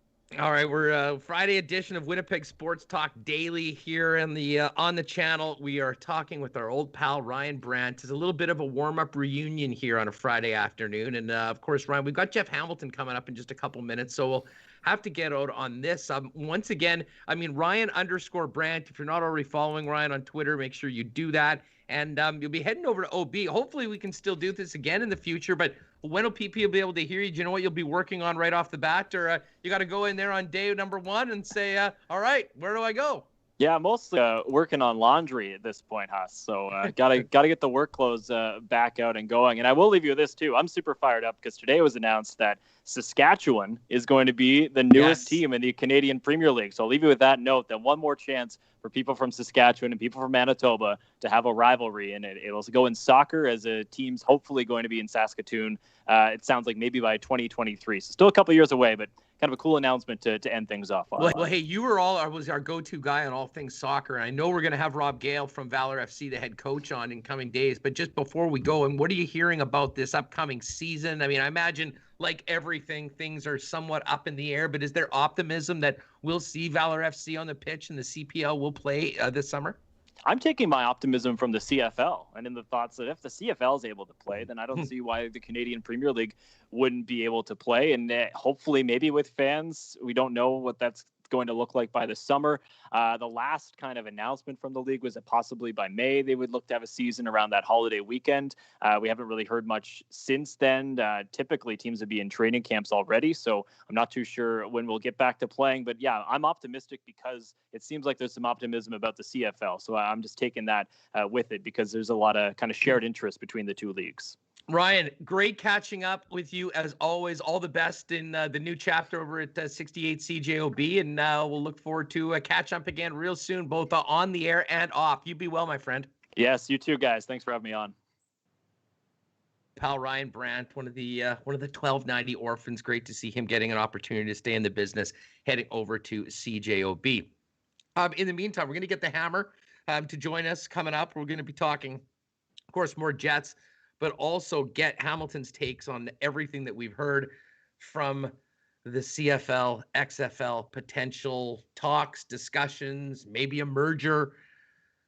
All right, we're Friday edition of Winnipeg Sports Talk Daily here in the on the channel. We are talking with our old pal Ryan Brandt. It's a little bit of a warm-up reunion here on a Friday afternoon, and of course, Ryan, we've got Jeff Hamilton coming up in just a couple minutes, so we'll have to get out on this. Once again, I mean, Ryan_Brandt. If you're not already following Ryan on Twitter, make sure you do that. And you'll be heading over to OB. Hopefully, we can still do this again in the future. But when will people be able to hear you? Do you know what you'll be working on right off the bat? Or you got to go in there on day number 1 and say, all right, where do I go? Yeah, mostly working on laundry at this point, Huss. So gotta get the work clothes back out and going. And I will leave you with this too. I'm super fired up because today it was announced that Saskatchewan is going to be the newest team in the Canadian Premier League. So I'll leave you with that note, that one more chance for people from Saskatchewan and people from Manitoba to have a rivalry, and it'll go in soccer as a team's hopefully going to be in Saskatoon. It sounds like maybe by 2023. So still a couple years away, but kind of a cool announcement to end things off on. Well, hey, you were was our go-to guy on all things soccer, and I know we're going to have Rob Gale from Valor FC, the head coach, on in coming days. But just before we go, and what are you hearing about this upcoming season? I mean, I imagine, like everything, things are somewhat up in the air, but is there optimism that we'll see Valor FC on the pitch and the CPL will play this summer? I'm taking my optimism from the CFL, and in the thoughts that if the CFL is able to play, then I don't see why the Canadian Premier League wouldn't be able to play. And hopefully, maybe with fans, we don't know what that's going to look like by the summer. The last kind of announcement from the league was that possibly by May they would look to have a season around that holiday weekend. We haven't really heard much since then. Typically teams would be in training camps already, so I'm not too sure when we'll get back to playing. But yeah, I'm optimistic because it seems like there's some optimism about the CFL. So I'm just taking that with it because there's a lot of kind of shared interest between the two leagues. Ryan, great catching up with you as always. All the best in the new chapter over at 68 CJOB, and we'll look forward to a catch up again real soon, both on the air and off. You be well, my friend. Yes, you too, guys. Thanks for having me on. Pal Ryan Brandt, one of the 1290 orphans. Great to see him getting an opportunity to stay in the business, heading over to CJOB. In the meantime, we're going to get the Hammer to join us coming up. We're going to be talking, of course, more Jets, but also get Hamilton's takes on everything that we've heard from the CFL, XFL, potential talks, discussions, maybe a merger.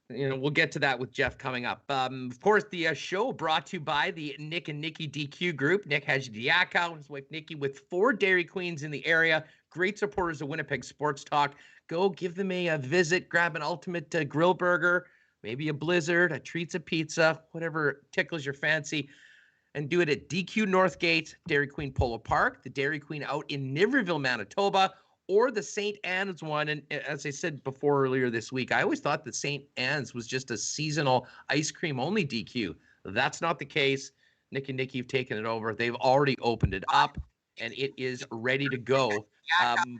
You know, we'll get to that with Jeff coming up. Of course, the show brought to you by the Nick and Nikki DQ Group. Nick Hajdiaka and his wife Nikki with 4 Dairy Queens in the area. Great supporters of Winnipeg Sports Talk. Go give them a visit, grab an ultimate grill burger, maybe a blizzard, a treats, a pizza, whatever tickles your fancy, and do it at DQ Northgate, Dairy Queen Polo Park, the Dairy Queen out in Niverville, Manitoba, or the St. Anne's one. And as I said before earlier this week, I always thought that St. Anne's was just a seasonal ice cream only DQ. That's not the case. Nick and Nikki have taken it over. They've already opened it up, and it is ready to go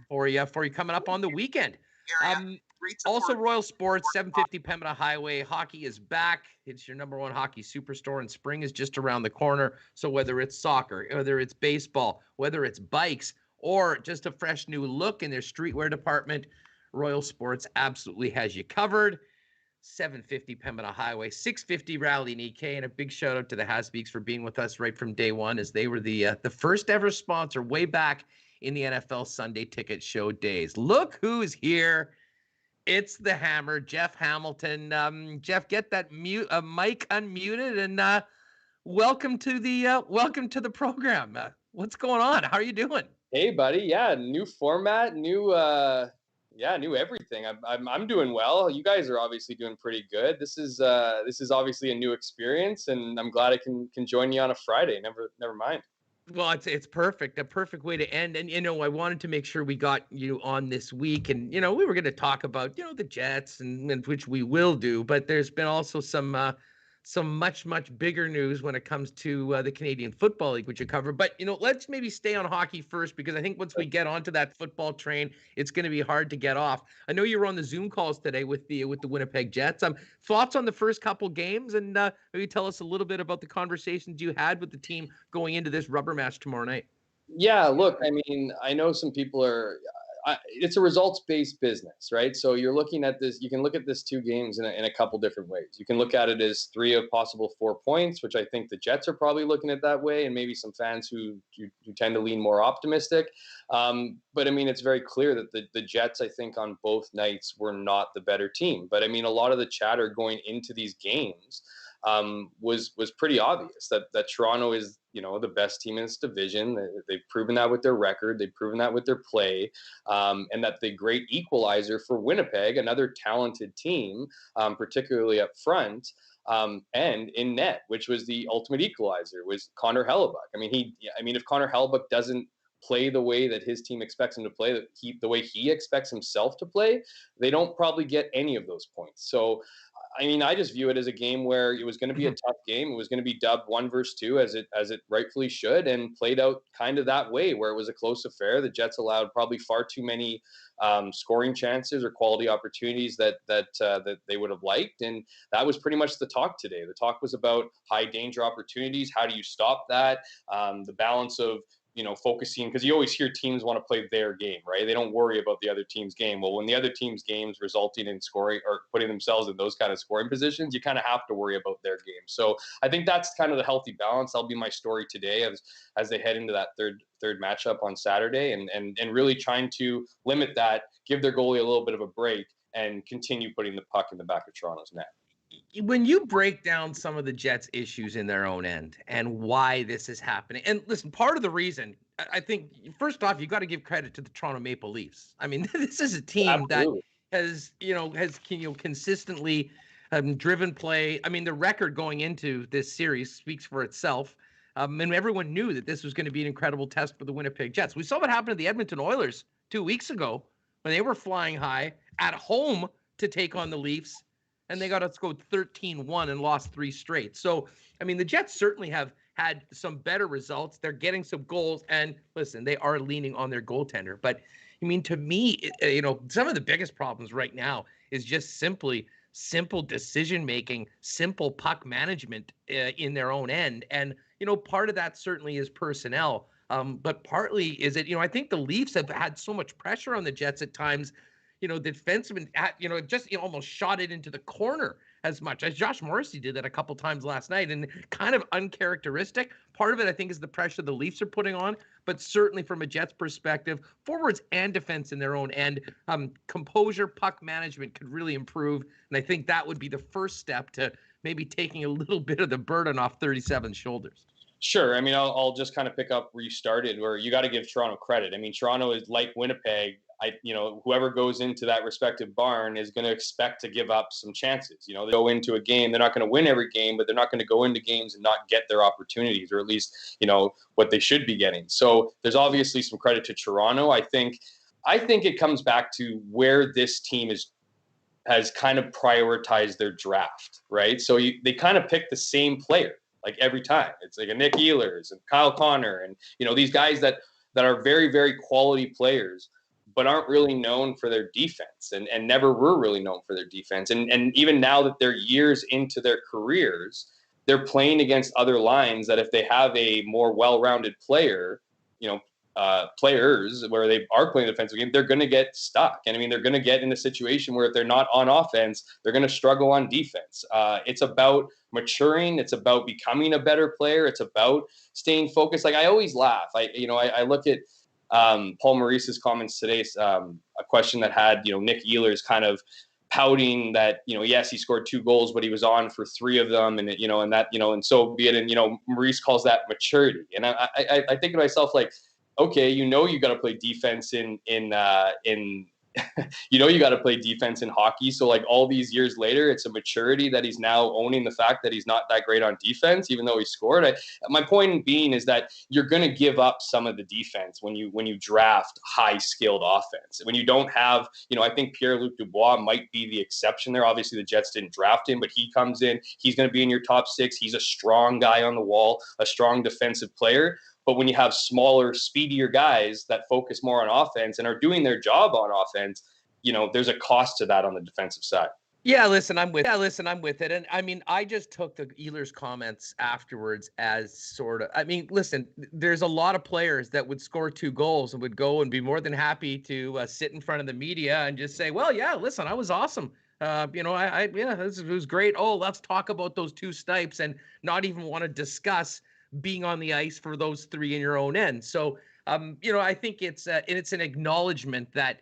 for you coming up on the weekend. Also, Royal Sports, 750 Pembina Highway. Hockey is back. It's your number one hockey superstore, and spring is just around the corner. So whether it's soccer, whether it's baseball, whether it's bikes, or just a fresh new look in their streetwear department, Royal Sports absolutely has you covered. 750 Pembina Highway, 650 Rally in EK, and a big shout out to the Hellebuycks for being with us right from day one, as they were the first ever sponsor way back in the NFL Sunday Ticket Show days. Look who's here. It's the Hammer, Jeff Hamilton. Jeff, get that mic unmuted, and welcome to the program. What's going on? How are you doing? Hey, buddy. Yeah, new format, new everything. I'm doing well. You guys are obviously doing pretty good. This is obviously a new experience, and I'm glad I can join you on a Friday. Never mind. Well, it's perfect. A perfect way to end. And, I wanted to make sure we got you on this week. And, we were going to talk about, the Jets, and which we will do. But there's been also some much, much bigger news when it comes to the Canadian Football League, which you cover. But, let's maybe stay on hockey first, because I think once we get onto that football train, it's going to be hard to get off. I know you were on the Zoom calls today with the Winnipeg Jets. Thoughts on the first couple games, and maybe tell us a little bit about the conversations you had with the team going into this rubber match tomorrow night. Yeah, look, I mean, I know some people are it's a results-based business, right? So you're looking at this, you can look at this 2 games in a couple different ways. You can look at it as 3 of possible 4 points, which I think the Jets are probably looking at that way, and maybe some fans who tend to lean more optimistic. But I mean, it's very clear that the Jets, I think, on both nights were not the better team. But I mean, a lot of the chatter going into these games was pretty obvious that Toronto is, the best team in its division. They've proven that with their record. They've proven that with their play, and that the great equalizer for Winnipeg, another talented team, particularly up front, and in net, which was the ultimate equalizer, was Connor Hellebuyck. I mean, if Connor Hellebuyck doesn't play the way that his team expects him to play, the way he expects himself to play, they don't probably get any of those points. So, I mean, I just view it as a game where it was going to be a tough game. It was going to be dubbed 1 versus 2 as it rightfully should, and played out kind of that way, where it was a close affair. The Jets allowed probably far too many scoring chances or quality opportunities that they would have liked, and that was pretty much the talk today. The talk was about high danger opportunities. How do you stop that? The balance of focusing, because you always hear teams want to play their game, right? They don't worry about the other team's game. Well, when the other team's game's resulting in scoring or putting themselves in those kind of scoring positions, you kind of have to worry about their game. So I think that's kind of the healthy balance. That'll be my story today as they head into that third matchup on Saturday, and really trying to limit that, give their goalie a little bit of a break, and continue putting the puck in the back of Toronto's net. When you break down some of the Jets' issues in their own end and why this is happening, and listen, part of the reason, I think, first off, you got to give credit to the Toronto Maple Leafs. I mean, this is a team Absolutely. That has consistently driven play. I mean, the record going into this series speaks for itself. And everyone knew that this was going to be an incredible test for the Winnipeg Jets. We saw what happened to the Edmonton Oilers 2 weeks ago when they were flying high at home to take on the Leafs. And they got us go 13-1 and lost 3 straight. So, I mean, the Jets certainly have had some better results. They're getting some goals. And listen, they are leaning on their goaltender. But, I mean, to me, some of the biggest problems right now is just simple decision-making, simple puck management in their own end. And, part of that certainly is personnel. But partly is it, I think the Leafs have had so much pressure on the Jets at times. The defenseman just almost shot it into the corner as much as Josh Morrissey did that a couple times last night, and kind of uncharacteristic. Part of it, I think, is the pressure the Leafs are putting on, but certainly from a Jets perspective, forwards and defense in their own end, composure, puck management could really improve, and I think that would be the first step to maybe taking a little bit of the burden off 37's shoulders. Sure. I mean, I'll just kind of pick up where you started, where you got to give Toronto credit. I mean, Toronto is like Winnipeg. Whoever goes into that respective barn is going to expect to give up some chances. They go into a game, they're not going to win every game, but they're not going to go into games and not get their opportunities, or at least, what they should be getting. So there's obviously some credit to Toronto. I think it comes back to where this team has kind of prioritized their draft, right? So they kind of pick the same player, like every time. It's like a Nick Ehlers and Kyle Connor and, these guys that are very, very quality players, but aren't really known for their defense and never were really known for their defense. And even now that they're years into their careers, they're playing against other lines that if they have a more well-rounded player, players where they are playing the defensive game, they're going to get stuck. And I mean, they're going to get in a situation where if they're not on offense, they're going to struggle on defense. It's about maturing. It's about becoming a better player. It's about staying focused. Like I always laugh. I look at Paul Maurice's comments today, a question that had, Nick Ehlers kind of pouting that, yes, he scored 2 goals, but he was on for 3 of them. And, and so be it. And, Maurice calls that maturity. And I think to myself, like, okay, you got to play defense in you got to play defense in hockey. So like all these years later, it's a maturity that he's now owning the fact that he's not that great on defense, even though he scored. My point being is that you're going to give up some of the defense when you draft high skilled offense. When you don't have, I think Pierre-Luc Dubois might be the exception there. Obviously the Jets didn't draft him, but he comes in, he's going to be in your top 6. He's a strong guy on the wall, a strong defensive player. But when you have smaller, speedier guys that focus more on offense and are doing their job on offense, there's a cost to that on the defensive side. Yeah, listen, I'm with it. And I mean, I just took the Ehlers comments afterwards as sort of, listen, there's a lot of players that would score 2 goals and would go and be more than happy to sit in front of the media and just say, well, yeah, listen, I was awesome. It was great. Oh, let's talk about those 2 snipes and not even want to discuss being on the ice for those 3 in your own end. So, I think it's an acknowledgement that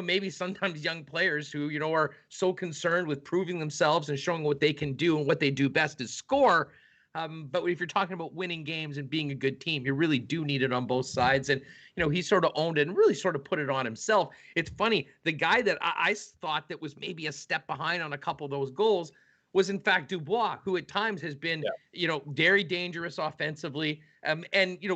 maybe sometimes young players who, are so concerned with proving themselves and showing what they can do and what they do best is score. But if you're talking about winning games and being a good team, you really do need it on both sides. And, he sort of owned it and really sort of put it on himself. It's funny. The guy that I thought that was maybe a step behind on a couple of those goals was in fact Dubois, who at times has been, very dangerous offensively, and,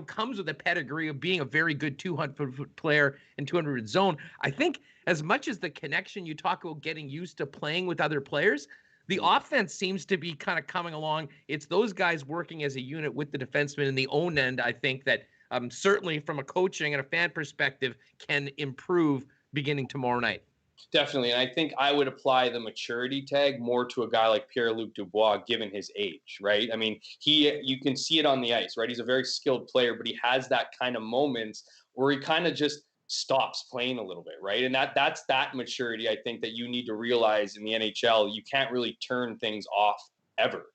comes with a pedigree of being a very good 200-foot player in 200 zone. I think as much as the connection you talk about getting used to playing with other players, the offense seems to be kind of coming along. It's those guys working as a unit with the defenseman in the own end. I think that certainly from a coaching and a fan perspective can improve beginning tomorrow night. Definitely. And I think I would apply the maturity tag more to a guy like Pierre-Luc Dubois, given his age, right? I mean, you can see it on the ice, right? He's a very skilled player, but he has that kind of moments where he kind of just stops playing a little bit, right? And that's that maturity, I think, that you need to realize in the NHL. You can't really turn things off ever.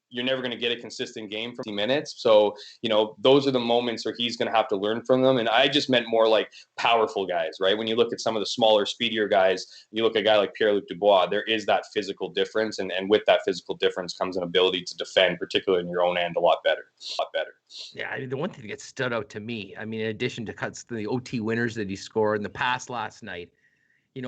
You're never going to get a consistent game for 50 minutes. So, those are the moments where he's going to have to learn from them. And I just meant more like powerful guys, right? When you look at some of the smaller, speedier guys, you look at a guy like Pierre-Luc Dubois, there is that physical difference. And with that physical difference comes an ability to defend, particularly in your own end, a lot better. Yeah, the one thing that stood out to me, in addition to the OT winners that he scored in the pass last night,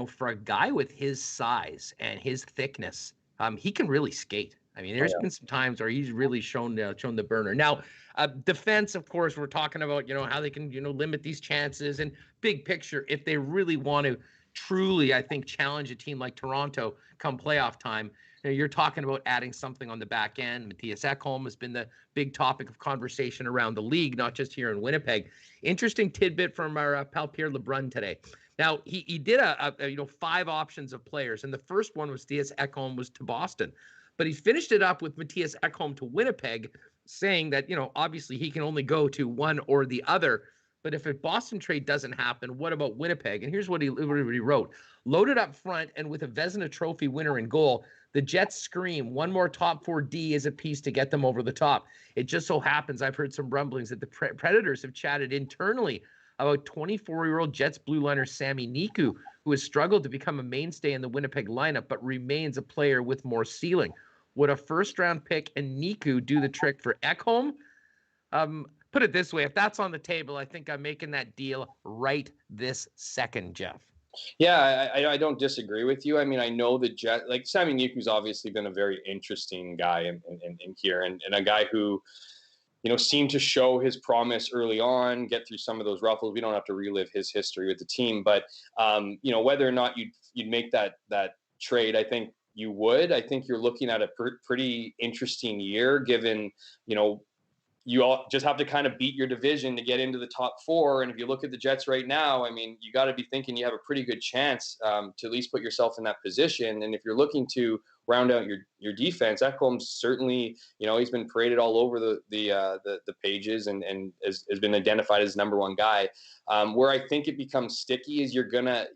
for a guy with his size and his thickness, he can really skate. There's been some times where he's really shown the burner. Now, defense, of course, we're talking about, how they can, limit these chances and big picture. If they really want to truly, I think, challenge a team like Toronto come playoff time, you're talking about adding something on the back end. Mattias Ekholm has been the big topic of conversation around the league, not just here in Winnipeg. Interesting tidbit from our pal Pierre LeBrun today. Now, he did 5 options of players, and the first one was Mattias Ekholm was to Boston. But he finished it up with Mattias Ekholm to Winnipeg, saying that, obviously he can only go to one or the other. But if a Boston trade doesn't happen, what about Winnipeg? And here's what he wrote. Loaded up front and with a Vezina Trophy winner in goal, the Jets scream one more top 4 D is a piece to get them over the top. It just so happens I've heard some rumblings that the Predators have chatted internally about 24-year-old Jets blue liner Sami Niku, who has struggled to become a mainstay in the Winnipeg lineup, but remains a player with more ceiling. Would a first-round pick and Niku do the trick for Ekholm? Put it this way, if that's on the table, I think I'm making that deal right this second, Jeff. Yeah, I don't disagree with you. I know the Jets, like Sami Niku's obviously been a very interesting guy in here, and a guy who, seemed to show his promise early on, get through some of those ruffles. We don't have to relive his history with the team, but whether or not you'd make that trade, I think you would. I think you're looking at a pretty interesting year, given, you all just have to kind of beat your division to get into the top 4. And if you look at the Jets right now, you got to be thinking you have a pretty good chance to at least put yourself in that position. And if you're looking to round out your defense, Ekholm's certainly, he's been paraded all over the pages and has been identified as number 1 guy. Where I think it becomes sticky is you're gonna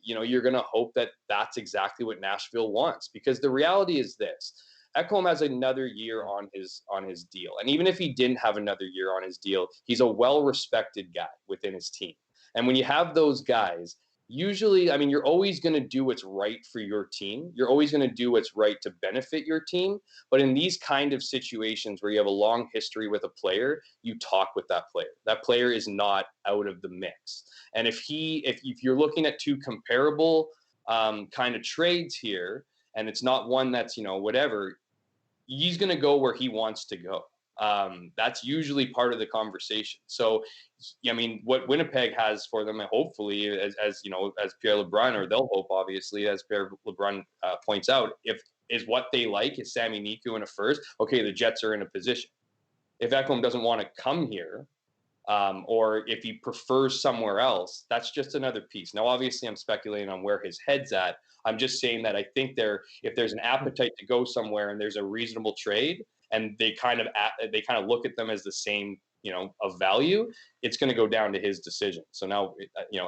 hope that that's exactly what Nashville wants, because the reality is this. Ekholm has another year on his deal. And even if he didn't have another year on his deal, he's a well-respected guy within his team. And when you have those guys, usually, I mean, you're always going to do what's right for your team. You're always going to do what's right to benefit your team. But in these kind of situations where you have a long history with a player, you talk with that player. That player is not out of the mix. And if you're looking at two comparable kind of trades here, and it's not one that's, whatever, he's going to go where he wants to go. That's usually part of the conversation. So, I mean, what Winnipeg has for them, hopefully, as Pierre LeBrun, or they'll hope, obviously, as Pierre LeBrun points out, is what they like is Sami Niku in a first. Okay, the Jets are in a position. If Ekholm doesn't want to come here, or if he prefers somewhere else, that's just another piece. Now, obviously, I'm speculating on where his head's at. I'm just saying that I think if there's an appetite to go somewhere and there's a reasonable trade, and they kind of look at them as the same, of value, it's going to go down to his decision. So now,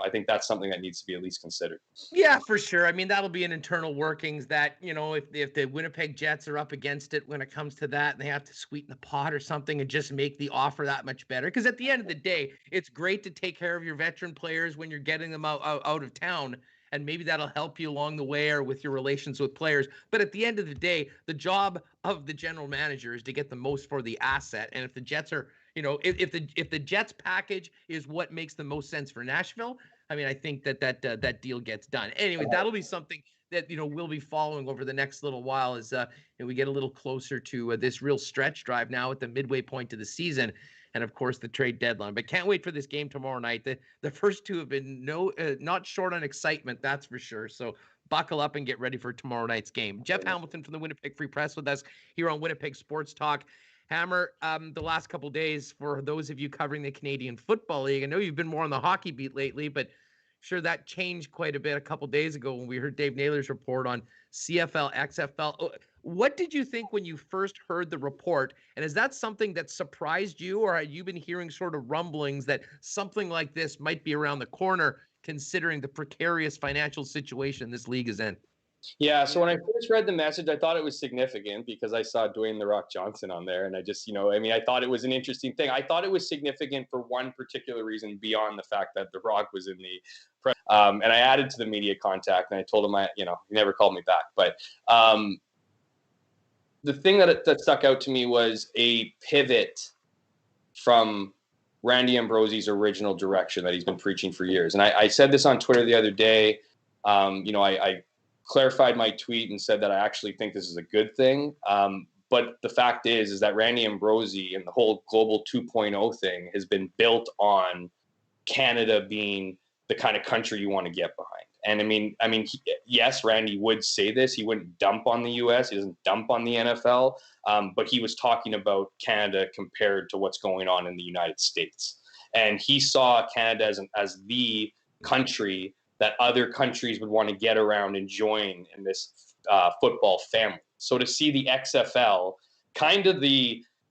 I think that's something that needs to be at least considered. Yeah, for sure. I mean, that'll be an internal workings that, if the Winnipeg Jets are up against it when it comes to that, and they have to sweeten the pot or something and just make the offer that much better. Because at the end of the day, it's great to take care of your veteran players when you're getting them out of town. And maybe that'll help you along the way or with your relations with players. But at the end of the day, the job of the general manager is to get the most for the asset. And if the Jets are, if the Jets package is what makes the most sense for Nashville, I mean, I think that deal gets done. Anyway, that'll be something that, we'll be following over the next little while as we get a little closer to this real stretch drive now at the midway point of the season. And of course, the trade deadline. But can't wait for this game tomorrow night. The first two have been not short on excitement, that's for sure. So buckle up and get ready for tomorrow night's game. Jeff Hamilton from the Winnipeg Free Press with us here on Winnipeg Sports Talk. Hammer, the last couple of days, for those of you covering the Canadian Football League, I know you've been more on the hockey beat lately, but sure that changed quite a bit a couple of days ago when we heard Dave Naylor's report on CFL XFL. What did you think when you first heard the report? And is that something that surprised you, or have you been hearing sort of rumblings that something like this might be around the corner, considering the precarious financial situation this league is in? Yeah, so when I first read the message, I thought it was significant because I saw Dwayne "The Rock" Johnson on there, and I just, I thought it was an interesting thing. I thought it was significant for one particular reason beyond the fact that The Rock was in the press. And I added to the media contact, and I told him he never called me back. But the thing that stuck out to me was a pivot from Randy Ambrosie's original direction that he's been preaching for years. And I said this on Twitter the other day. I clarified my tweet and said that I actually think this is a good thing. But the fact is that Randy Ambrosie and the whole Global 2.0 thing has been built on Canada being the kind of country you want to get behind. And I mean, yes, Randy would say this. He wouldn't dump on the U.S. He doesn't dump on the NFL. But he was talking about Canada compared to what's going on in the United States. And he saw Canada as the country that other countries would want to get around and join in this football family. So to see the XFL,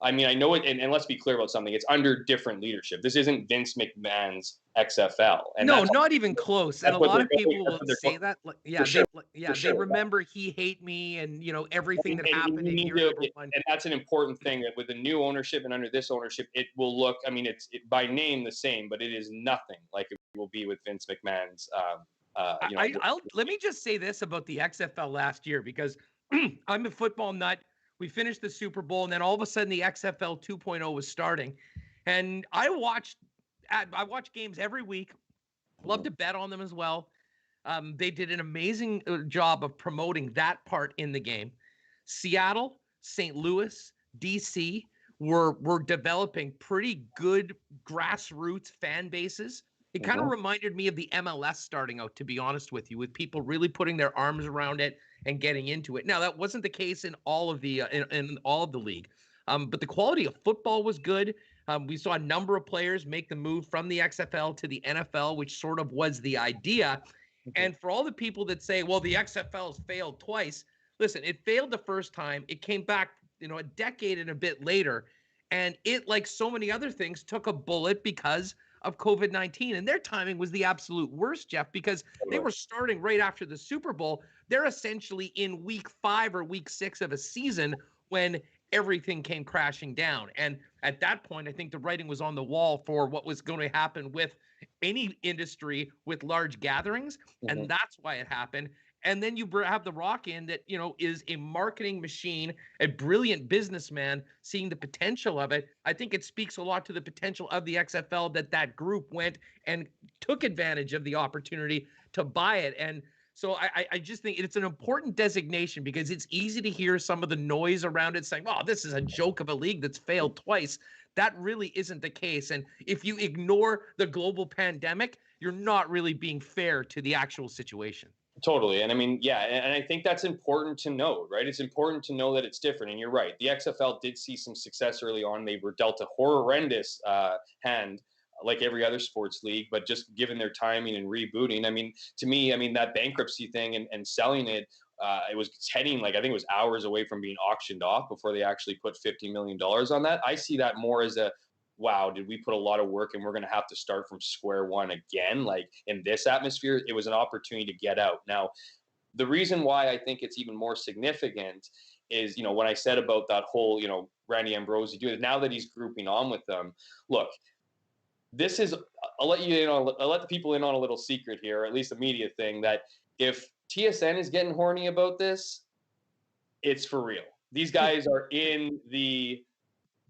I know it, and let's be clear about something. It's under different leadership. This isn't Vince McMahon's XFL. And no, not even close. And a lot of people will say that. Yeah, sure. They remember He Hate Me and, everything that happened in year number one. And that's an important thing, that with the new ownership and under this ownership, it will look, it's by name the same, but it is nothing like it will be with Vince McMahon's. Let me just say this about the XFL last year, because I'm a football nut. We finished the Super Bowl, and then all of a sudden the XFL 2.0 was starting. And I watch games every week. Love to bet on them as well. They did an amazing job of promoting that part in the game. Seattle, St. Louis, DC were developing pretty good grassroots fan bases. It kind of reminded me of the MLS starting out, to be honest with you, with people really putting their arms around it and getting into it. Now, that wasn't the case in all of the in all of the league, but the quality of football was good. We saw a number of players make the move from the XFL to the NFL, which sort of was the idea. And for all the people that say, well, the XFL has failed twice, listen, it failed the first time. It came back, a decade and a bit later, and it, like so many other things, took a bullet because of COVID-19. And their timing was the absolute worst, Jeff, because they were starting right after the Super Bowl. they're essentially in week 5 or week 6 of a season when everything came crashing down. And at that point, I think the writing was on the wall for what was going to happen with any industry with large gatherings. Mm-hmm. And that's why it happened. And then you have The Rock in that, is a marketing machine, a brilliant businessman, seeing the potential of it. I think it speaks a lot to the potential of the XFL that group went and took advantage of the opportunity to buy it. And so I just think it's an important designation because it's easy to hear some of the noise around it saying, oh, this is a joke of a league that's failed twice. That really isn't the case. And if you ignore the global pandemic, you're not really being fair to the actual situation. Totally. And I mean, yeah, and I think that's important to know, right? It's important to know that it's different. And you're right. The XFL did see some success early on. They were dealt a horrendous hand like every other sports league, but just given their timing and rebooting, I mean, to me, that bankruptcy thing and selling it, it was heading I think it was hours away from being auctioned off before they actually put $50 million on that. I see that more as wow, did we put a lot of work and we're going to have to start from square one again? Like in this atmosphere, it was an opportunity to get out. Now, the reason why I think it's even more significant is, when I said about that whole, Randy Ambrosie doing it, now that he's grouping on with them, look, this is, I'll let the people in on a little secret here, or at least a media thing, that if TSN is getting horny about this, it's for real. These guys are in the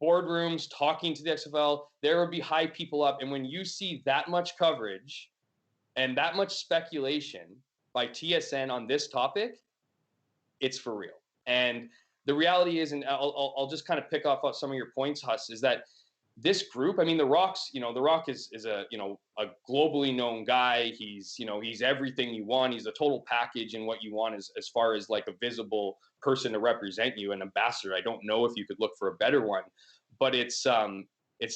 boardrooms talking to the XFL. There will be high people up. And when you see that much coverage and that much speculation by TSN on this topic, it's for real. And the reality is, and I'll just kind of pick off some of your points, Huss, is that this group, I mean, The Rock is a globally known guy. He's everything you want. He's a total package in what you want as far as like a visible person to represent you, an ambassador. I don't know if you could look for a better one, but it's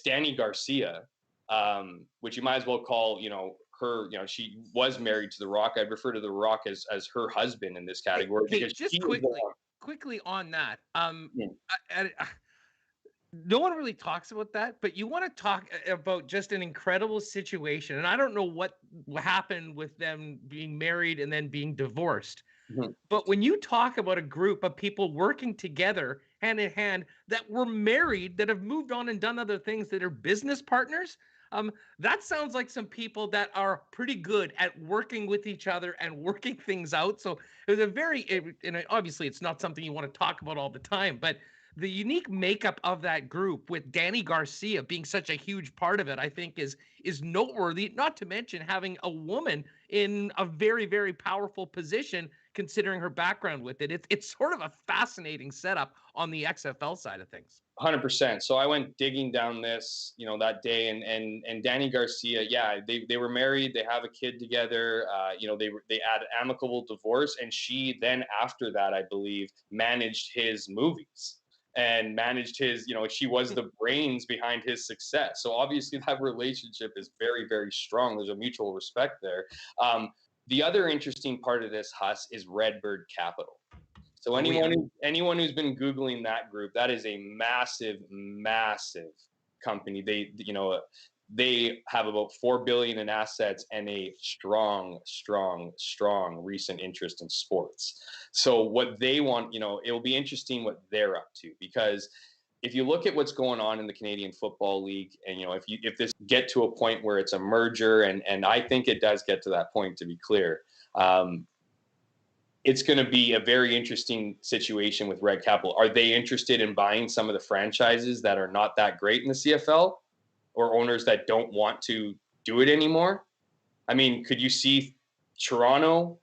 Danny Garcia, which you might as well call, her, she was married to The Rock. I'd refer to The Rock as her husband in this category. Hey, because just quickly on that. No one really talks about that, but you want to talk about just an incredible situation. And I don't know what happened with them being married and then being divorced. Mm-hmm. But when you talk about a group of people working together hand in hand that were married, that have moved on and done other things, that are business partners, that sounds like some people that are pretty good at working with each other and working things out. So it was and obviously it's not something you want to talk about all the time, but the unique makeup of that group with Danny Garcia being such a huge part of it, I think is noteworthy, not to mention having a woman in a very, very powerful position considering her background with it. It's sort of a fascinating setup on the XFL side of things. 100%. So I went digging down this, that day, and Danny Garcia, yeah, they were married, they have a kid together, they had amicable divorce, and she then after that, I believe, managed his movies and managed his, she was the brains behind his success. So obviously that relationship is very, very strong. There's a mutual respect there. The other interesting part of this, Huss, is Redbird Capital. So anyone who's been Googling that group, that is a massive, massive company. They have about $4 billion in assets and a strong recent interest in sports. So what they want, it'll be interesting what they're up to, because if you look at what's going on in the Canadian Football League, and if this get to a point where it's a merger, and I think it does get to that point, to be clear, it's going to be a very interesting situation with Red Capital. Are they interested in buying some of the franchises that are not that great in the CFL, or owners that don't want to do it anymore? I mean, could you see Toronto,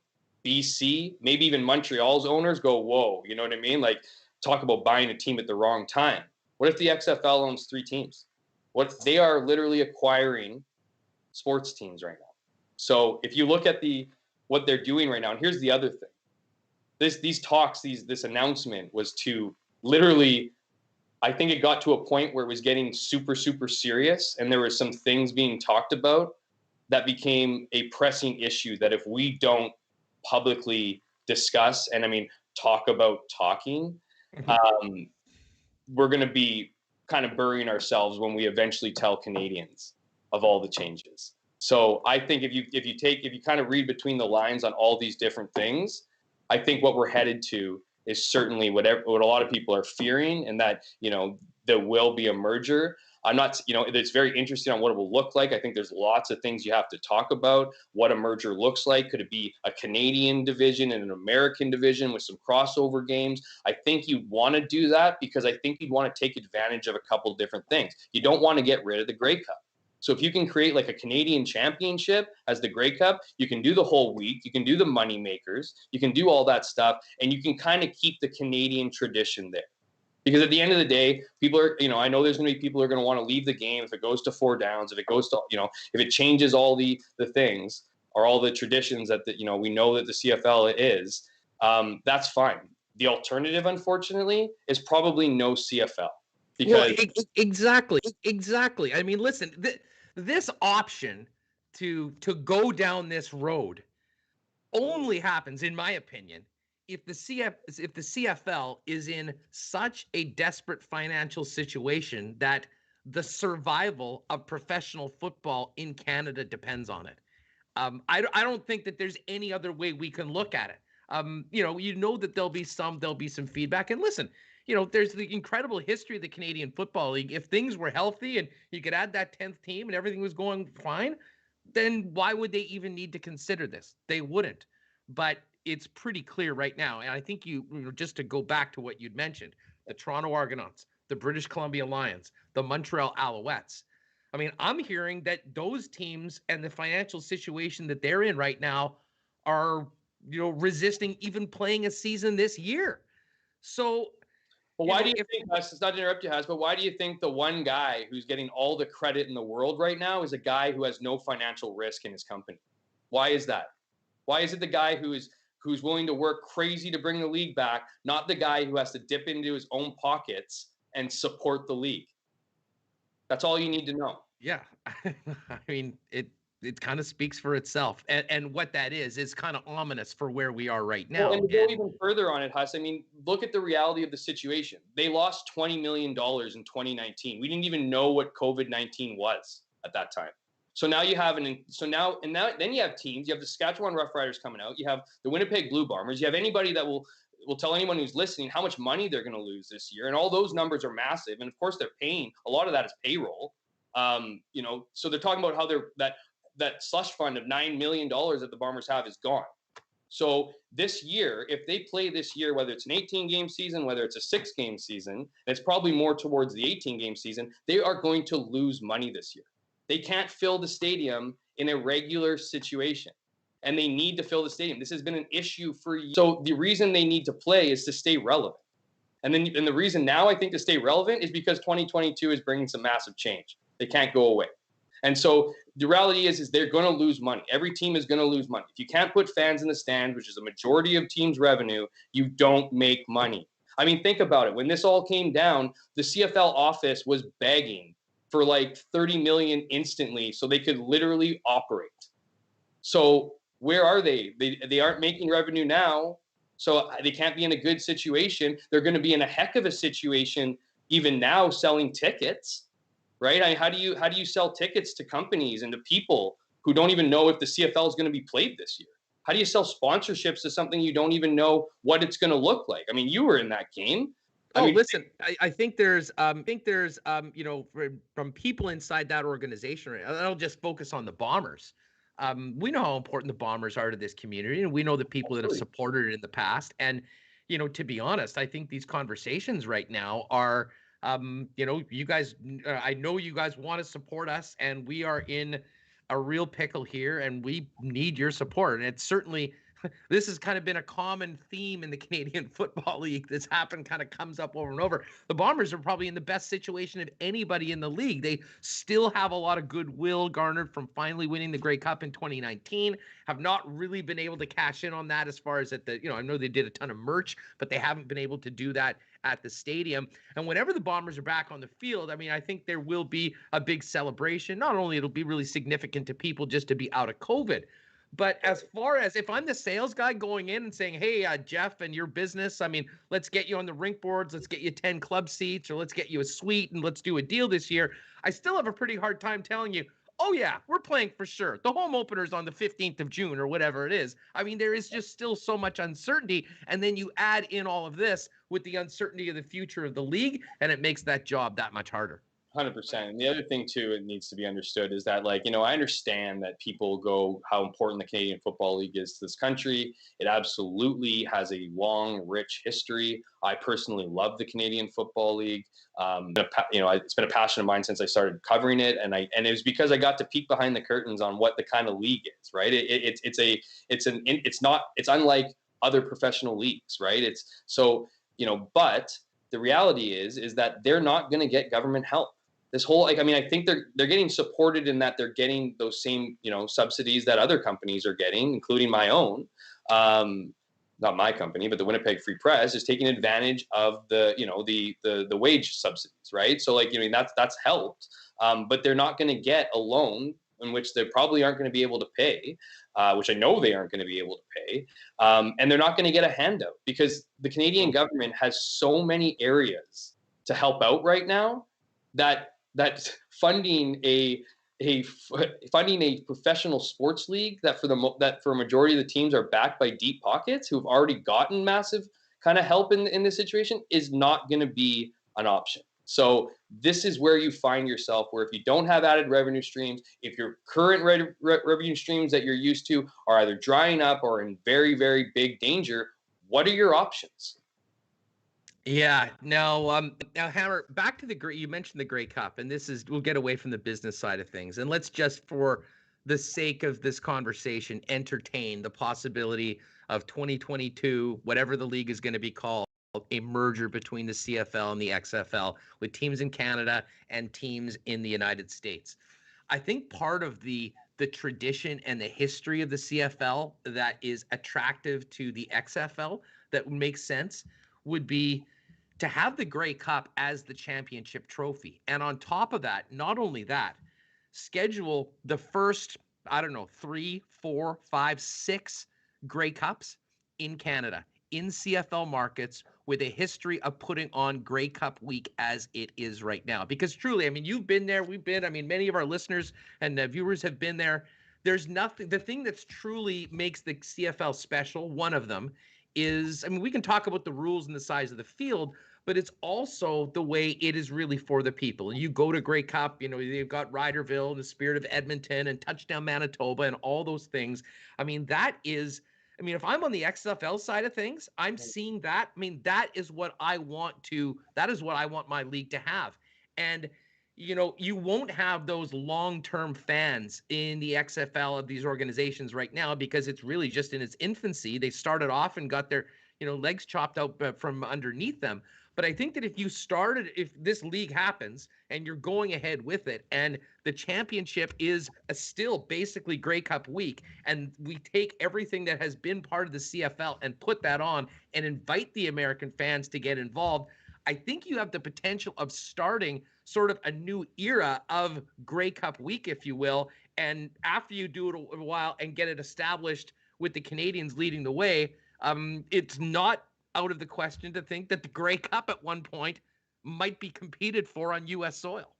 BC, maybe even Montreal's owners go, whoa, you know what I mean? Like, talk about buying a team at the wrong time. What if the XFL owns 3 teams? What if they are literally acquiring sports teams right now? So if you look at what they're doing right now, and here's the other thing. This announcement was to literally, I think it got to a point where it was getting super, super serious, and there were some things being talked about that became a pressing issue that if we don't publicly discuss, and I mean, talk about talking, we're going to be kind of burying ourselves when we eventually tell Canadians of all the changes. So I think if you kind of read between the lines on all these different things, I think what we're headed to is certainly what a lot of people are fearing, and that, there will be a merger. I'm not, it's very interesting on what it will look like. I think there's lots of things you have to talk about. What a merger looks like. Could it be a Canadian division and an American division with some crossover games? I think you'd want to do that because I think you'd want to take advantage of a couple of different things. You don't want to get rid of the Grey Cup. So if you can create like a Canadian championship as the Grey Cup, you can do the whole week, you can do the money makers, you can do all that stuff, and you can kind of keep the Canadian tradition there. Because at the end of the day, people are, I know there's going to be people who are going to want to leave the game if it goes to 4 downs, if it goes to, if it changes all the things or all the traditions that, we know that the CFL is, that's fine. The alternative, unfortunately, is probably no CFL. Because exactly. I mean, listen, this option to go down this road only happens, in my opinion, if the CFL is in such a desperate financial situation that the survival of professional football in Canada depends on it. I don't think that there's any other way we can look at it. That there'll be some feedback. And listen, there's the incredible history of the Canadian Football League. If things were healthy and you could add that 10th team and everything was going fine, then why would they even need to consider this? They wouldn't. But it's pretty clear right now. And I think just to go back to what you'd mentioned, the Toronto Argonauts, the British Columbia Lions, the Montreal Alouettes. I mean, I'm hearing that those teams and the financial situation that they're in right now are, resisting even playing a season this year. So, well, why do you think, it's not to interrupt you, Haz, but why do you think the one guy who's getting all the credit in the world right now is a guy who has no financial risk in his company? Why is that? Why is it the guy who's willing to work crazy to bring the league back, not the guy who has to dip into his own pockets and support the league? That's all you need to know. Yeah. I mean, it kind of speaks for itself. And what that is kind of ominous for where we are right now. Well, and to go even further on it, Huss, I mean, look at the reality of the situation. They lost $20 million in 2019. We didn't even know what COVID-19 was at that time. So now you have then you have teams. You have the Saskatchewan Roughriders coming out. You have the Winnipeg Blue Bombers. You have anybody that will tell anyone who's listening how much money they're going to lose this year. And all those numbers are massive. And of course, they're paying. A lot of that is payroll. So they're talking about how that slush fund of $9 million that the Bombers have is gone. So this year, if they play this year, whether it's an 18-game season, whether it's a 6-game season, and it's probably more towards the 18-game season, they are going to lose money this year. They can't fill the stadium in a regular situation, and they need to fill the stadium. This has been an issue for years. So the reason they need to play is to stay relevant. And the reason now I think to stay relevant is because 2022 is bringing some massive change. They can't go away. And so the reality is they're going to lose money. Every team is going to lose money. If you can't put fans in the stands, which is a majority of teams' revenue, you don't make money. I mean, think about it. When this all came down, the CFL office was begging for like $30 million instantly so they could literally operate. So where are they? They aren't making revenue now, so they can't be in a good situation. They're going to be in a heck of a situation even now selling tickets, right? I mean, how do you sell tickets to companies and to people who don't even know if the CFL is going to be played this year? How do you sell sponsorships to something you don't even know what it's going to look like? I mean, you were in that game. Listen, I think there's from people inside that organization, I'll just focus on the Bombers. We know how important the Bombers are to this community, and we know the people that have supported it in the past. And, to be honest, I think these conversations right now are, you guys, I know you guys want to support us, and we are in a real pickle here, and we need your support. And it's certainly, this has kind of been a common theme in the Canadian Football League that's happened, kind of comes up over and over. The Bombers are probably in the best situation of anybody in the league. They still have a lot of goodwill garnered from finally winning the Grey Cup in 2019, have not really been able to cash in on that as far as I know they did a ton of merch, but they haven't been able to do that at the stadium. And whenever the Bombers are back on the field, I mean, I think there will be a big celebration. Not only it'll be really significant to people just to be out of COVID, but as far as if I'm the sales guy going in and saying, hey, Jeff and your business, I mean, let's get you on the rink boards, let's get you 10 club seats, or let's get you a suite and let's do a deal this year. I still have a pretty hard time telling you, oh yeah, we're playing for sure. The home opener's on the 15th of June or whatever it is. I mean, there is just still so much uncertainty. And then you add in all of this with the uncertainty of the future of the league, and it makes that job that much harder. 100%. And the other thing too, it needs to be understood is that, like, I understand that people go how important the Canadian Football League is to this country. It absolutely has a long, rich history. I personally love the Canadian Football League. It's been a passion of mine since I started covering it, and it was because I got to peek behind the curtains on what the kind of league is. Right? It's unlike other professional leagues. Right? But the reality is that they're not going to get government help. This whole, I think they're getting supported in that they're getting those same, subsidies that other companies are getting, including my own. Not my company, but the Winnipeg Free Press is taking advantage of the wage subsidies, right? So that's helped, but they're not going to get a loan in which they probably aren't going to be able to pay, which I know they aren't going to be able to pay, and they're not going to get a handout because the Canadian government has so many areas to help out right now that funding a professional sports league that for a majority of the teams are backed by deep pockets who've already gotten massive kind of help in this situation is not going to be an option. So this is where you find yourself, where if you don't have added revenue streams, if your current revenue streams that you're used to are either drying up or in very, very big danger, what are your options? Yeah. Now, Hammer, back to you mentioned the Grey Cup, and we'll get away from the business side of things. And let's just, for the sake of this conversation, entertain the possibility of 2022, whatever the league is going to be called, a merger between the CFL and the XFL with teams in Canada and teams in the United States. I think part of the tradition and the history of the CFL that is attractive to the XFL that would make sense would be to have the Grey Cup as the championship trophy. And on top of that, not only that, schedule the first, 3, 4, 5, 6 Grey Cups in Canada, in CFL markets, with a history of putting on Grey Cup week as it is right now. Because truly, you've been there, many of our listeners and viewers have been there. There's nothing, the thing that's truly makes the CFL special, one of them, is, we can talk about the rules and the size of the field, but it's also the way it is really for the people. And you go to Grey Cup, you've got Ryderville and the Spirit of Edmonton and Touchdown Manitoba and all those things. That is, if I'm on the XFL side of things, I'm seeing that. That is what I want my league to have. And you won't have those long-term fans in the XFL of these organizations right now because it's really just in its infancy. They started off and got their, legs chopped out from underneath them. But I think that if this league happens and you're going ahead with it and the championship is still basically Grey Cup week, and we take everything that has been part of the CFL and put that on and invite the American fans to get involved, I think you have the potential of starting sort of a new era of Grey Cup week, if you will. And after you do it a while and get it established with the Canadians leading the way, it's not out of the question to think that the Grey Cup at one point might be competed for on U.S. soil.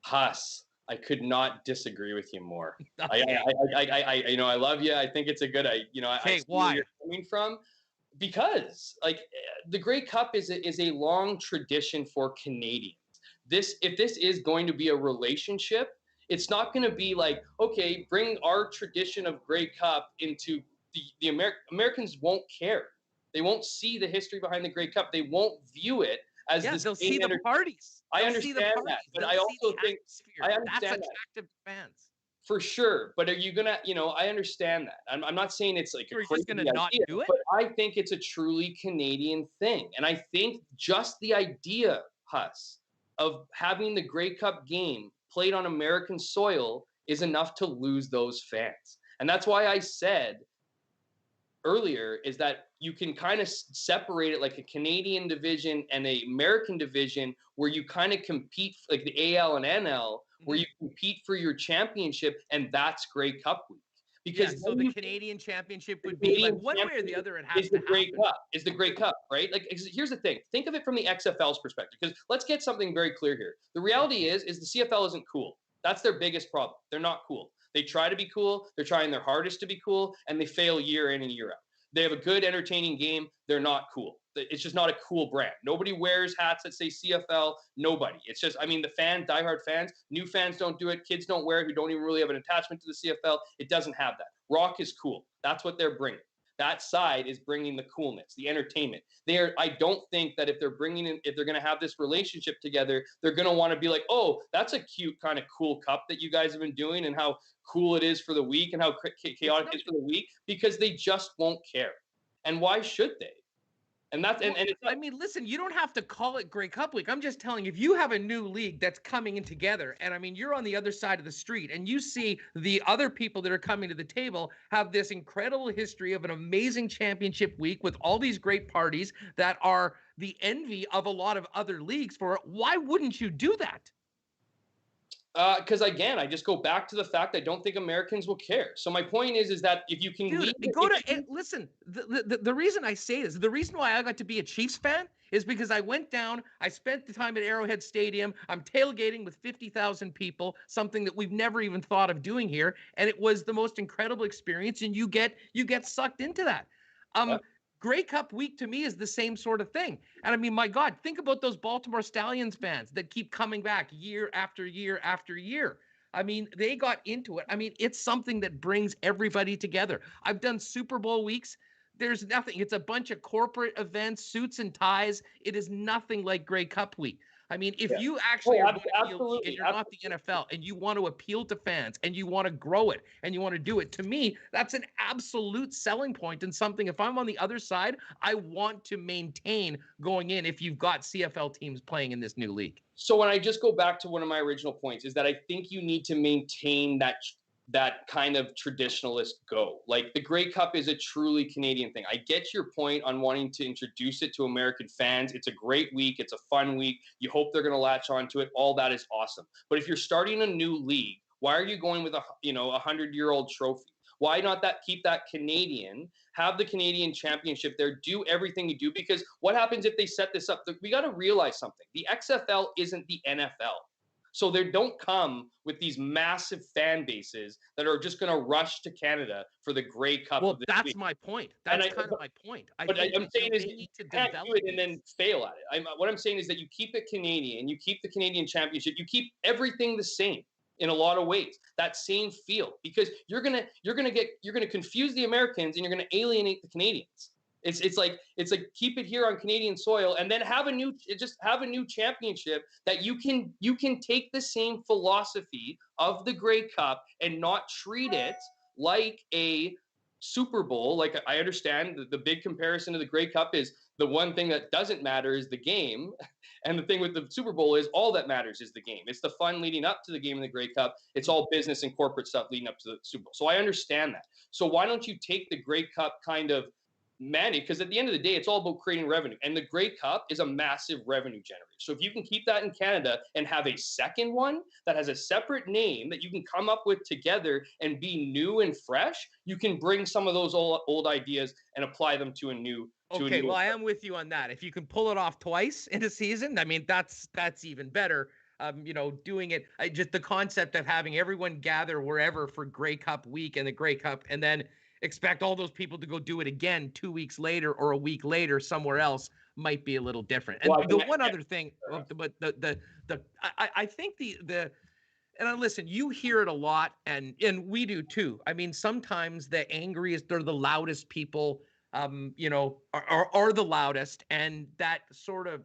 Huss, I could not disagree with you more. Okay. I love you. I think it's a good, I see why? where you're coming from. Because the Grey Cup is a long tradition for Canadians. If this is going to be a relationship, it's not going to be like, okay, bring our tradition of Grey Cup into the Americans won't care. They won't see the history behind the Grey Cup. They won't view it as this. They'll see the parties. I understand that, but I also think I understand that's that. attractive to fans. For sure, but are you gonna? I understand that. I'm not saying it's like you're a crazy just gonna idea, not do it. but I think it's a truly Canadian thing, and I think just the idea, Huss, of having the Grey Cup game played on American soil is enough to lose those fans, and that's why I said earlier is that you can kind of separate it like a Canadian division and an American division where you kind of compete like the AL and NL, where you compete for your championship, and that's Grey Cup week. Because so the Canadian championship would be like one way or the other. It has to happen. Is the Grey Cup, right? Like, here's the thing. Think of it from the XFL's perspective, because let's get something very clear here. The reality is the CFL isn't cool. That's their biggest problem. They're not cool. They try to be cool. They're trying their hardest to be cool, and they fail year in and year out. They have a good, entertaining game. They're not cool. It's just not a cool brand. Nobody wears hats that say CFL. Nobody. It's just, I mean, the diehard fans, new fans don't do it. Kids don't wear it who don't even really have an attachment to the CFL. It doesn't have that. Rock is cool. That's what they're bringing. That side is bringing the coolness, the entertainment. I don't think that if they're going to have this relationship together, they're going to want to be like, oh, that's a cute kind of cool cup that you guys have been doing and how cool it is for the week and how chaotic it is for the week, because they just won't care. And why should they? And that's and it's I mean, listen, you don't have to call it Grey Cup Week. I'm just telling you, if you have a new league that's coming in together, and I mean, you're on the other side of the street, and you see the other people that are coming to the table have this incredible history of an amazing championship week with all these great parties that are the envy of a lot of other leagues for it. Why wouldn't you do that? Because again, I just go back to the fact I don't think Americans will care. So my point is that if you can listen, the reason I say this, the reason why I got to be a Chiefs fan is because I went down, I spent the time at Arrowhead Stadium, I'm tailgating with 50,000 people, something that we've never even thought of doing here, and it was the most incredible experience, and you get sucked into that. Grey Cup Week to me is the same sort of thing. And I mean, my God, think about those Baltimore Stallions fans that keep coming back year after year after year. I mean, they got into it. I mean, it's something that brings everybody together. I've done Super Bowl weeks. There's nothing. It's a bunch of corporate events, suits and ties. It is nothing like Grey Cup Week. I mean, if you actually are going to appeal, and you're not the NFL, and you want to appeal to fans, and you want to grow it, and you want to do it, to me, that's an absolute selling point and something. If I'm on the other side, I want to maintain going in if you've got CFL teams playing in this new league. So when I just go back to one of my original points is that I think you need to maintain that kind of traditionalist go. Like the Grey Cup is a truly Canadian thing. I get your point on wanting to introduce it to American fans. It's a great week. It's a fun week. You hope they're going to latch onto it. All that is awesome. But if you're starting a new league, why are you going with a 100-year-old trophy? Why not keep that Canadian, have the Canadian championship there, do everything you do? Because what happens if they set this up? We got to realize something. The XFL isn't the NFL. So they don't come with these massive fan bases that are just going to rush to Canada for the Grey Cup. Well, that's my point. That's kind of my point. But I'm saying is you can't do it and then fail at it. What I'm saying is that you keep it Canadian, you keep the Canadian championship, you keep everything the same in a lot of ways. That same feel, because you're gonna confuse the Americans and you're gonna alienate the Canadians. It's like keep it here on Canadian soil and then have a new championship that you can take the same philosophy of the Grey Cup and not treat it like a Super Bowl. Like I understand the big comparison to the Grey Cup is the one thing that doesn't matter is the game. And the thing with the Super Bowl is all that matters is the game. It's the fun leading up to the game in the Grey Cup. It's all business and corporate stuff leading up to the Super Bowl. So I understand that. So why don't you take the Grey Cup kind of mandate, because at the end of the day, it's all about creating revenue. And the Grey Cup is a massive revenue generator. So if you can keep that in Canada and have a second one that has a separate name that you can come up with together and be new and fresh, you can bring some of those old ideas and apply them to a new. Okay, well, I am with you on that. If you can pull it off twice in a season, I mean, that's even better. Doing it, just the concept of having everyone gather wherever for Grey Cup week and the Grey Cup, and then expect all those people to go do it again 2 weeks later or a week later somewhere else might be a little different. And the one other thing, but I think and listen, you hear it a lot, and we do too. I mean, sometimes the angriest or the loudest people, are the loudest, and that sort of,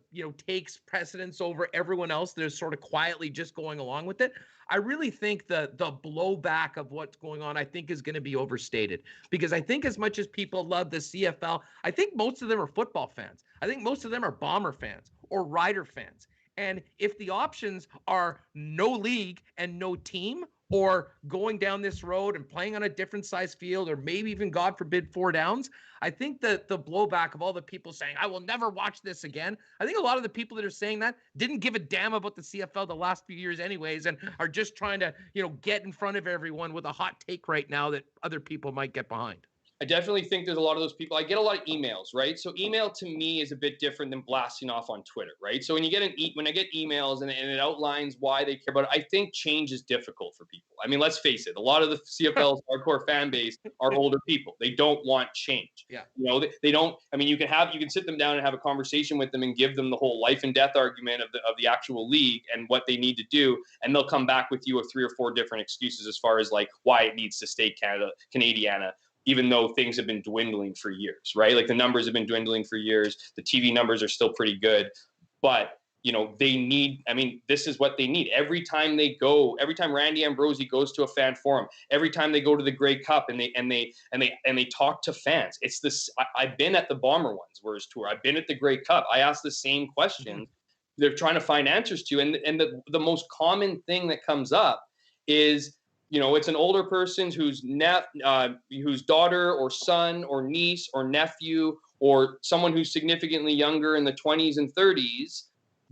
takes precedence over everyone else. They're sort of quietly just going along with it. I really think the blowback of what's going on, I think, is going to be overstated, because I think as much as people love the CFL, I think most of them are football fans. I think most of them are Bomber fans or Rider fans. And if the options are no league and no team, or going down this road and playing on a different size field, or maybe even, God forbid, 4 downs, I think that the blowback of all the people saying, I will never watch this again, I think a lot of the people that are saying that didn't give a damn about the CFL the last few years anyways, and are just trying to, get in front of everyone with a hot take right now that other people might get behind. I definitely think there's a lot of those people. I get a lot of emails, right? So email to me is a bit different than blasting off on Twitter, right? So when I get emails and it outlines why they care about it, I think change is difficult for people. I mean, let's face it. A lot of the CFL's hardcore fan base are older people. They don't want change. Yeah. They don't. I mean, you can sit them down and have a conversation with them and give them the whole life and death argument of the actual league and what they need to do, and they'll come back with you with 3 or 4 different excuses as far as like why it needs to stay Canadiana, even though things have been dwindling for years, right? Like the numbers have been dwindling for years. The TV numbers are still pretty good, but this is what they need. Every time Randy Ambrosie goes to a fan forum, every time they go to the Grey Cup and they talk to fans, it's this. I've been at the Bomber Ones tour. I've been at the Grey Cup. I ask the same questions. They're trying to find answers to, and the most common thing that comes up is, it's an older person whose daughter or son or niece or nephew or someone who's significantly younger in the 20s and 30s.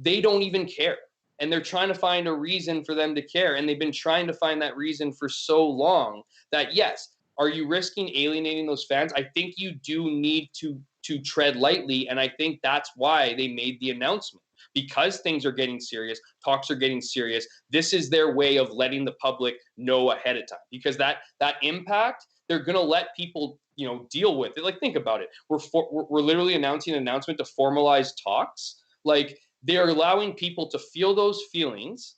They don't even care. And they're trying to find a reason for them to care. And they've been trying to find that reason for so long that, yes, are you risking alienating those fans? I think you do need to tread lightly. And I think that's why they made the announcement. Because things are getting serious, talks are getting serious, this is their way of letting the public know ahead of time. Because that impact, they're going to let people, deal with it. Like, think about it. We're literally announcing an announcement to formalize talks. Like, they're allowing people to feel those feelings,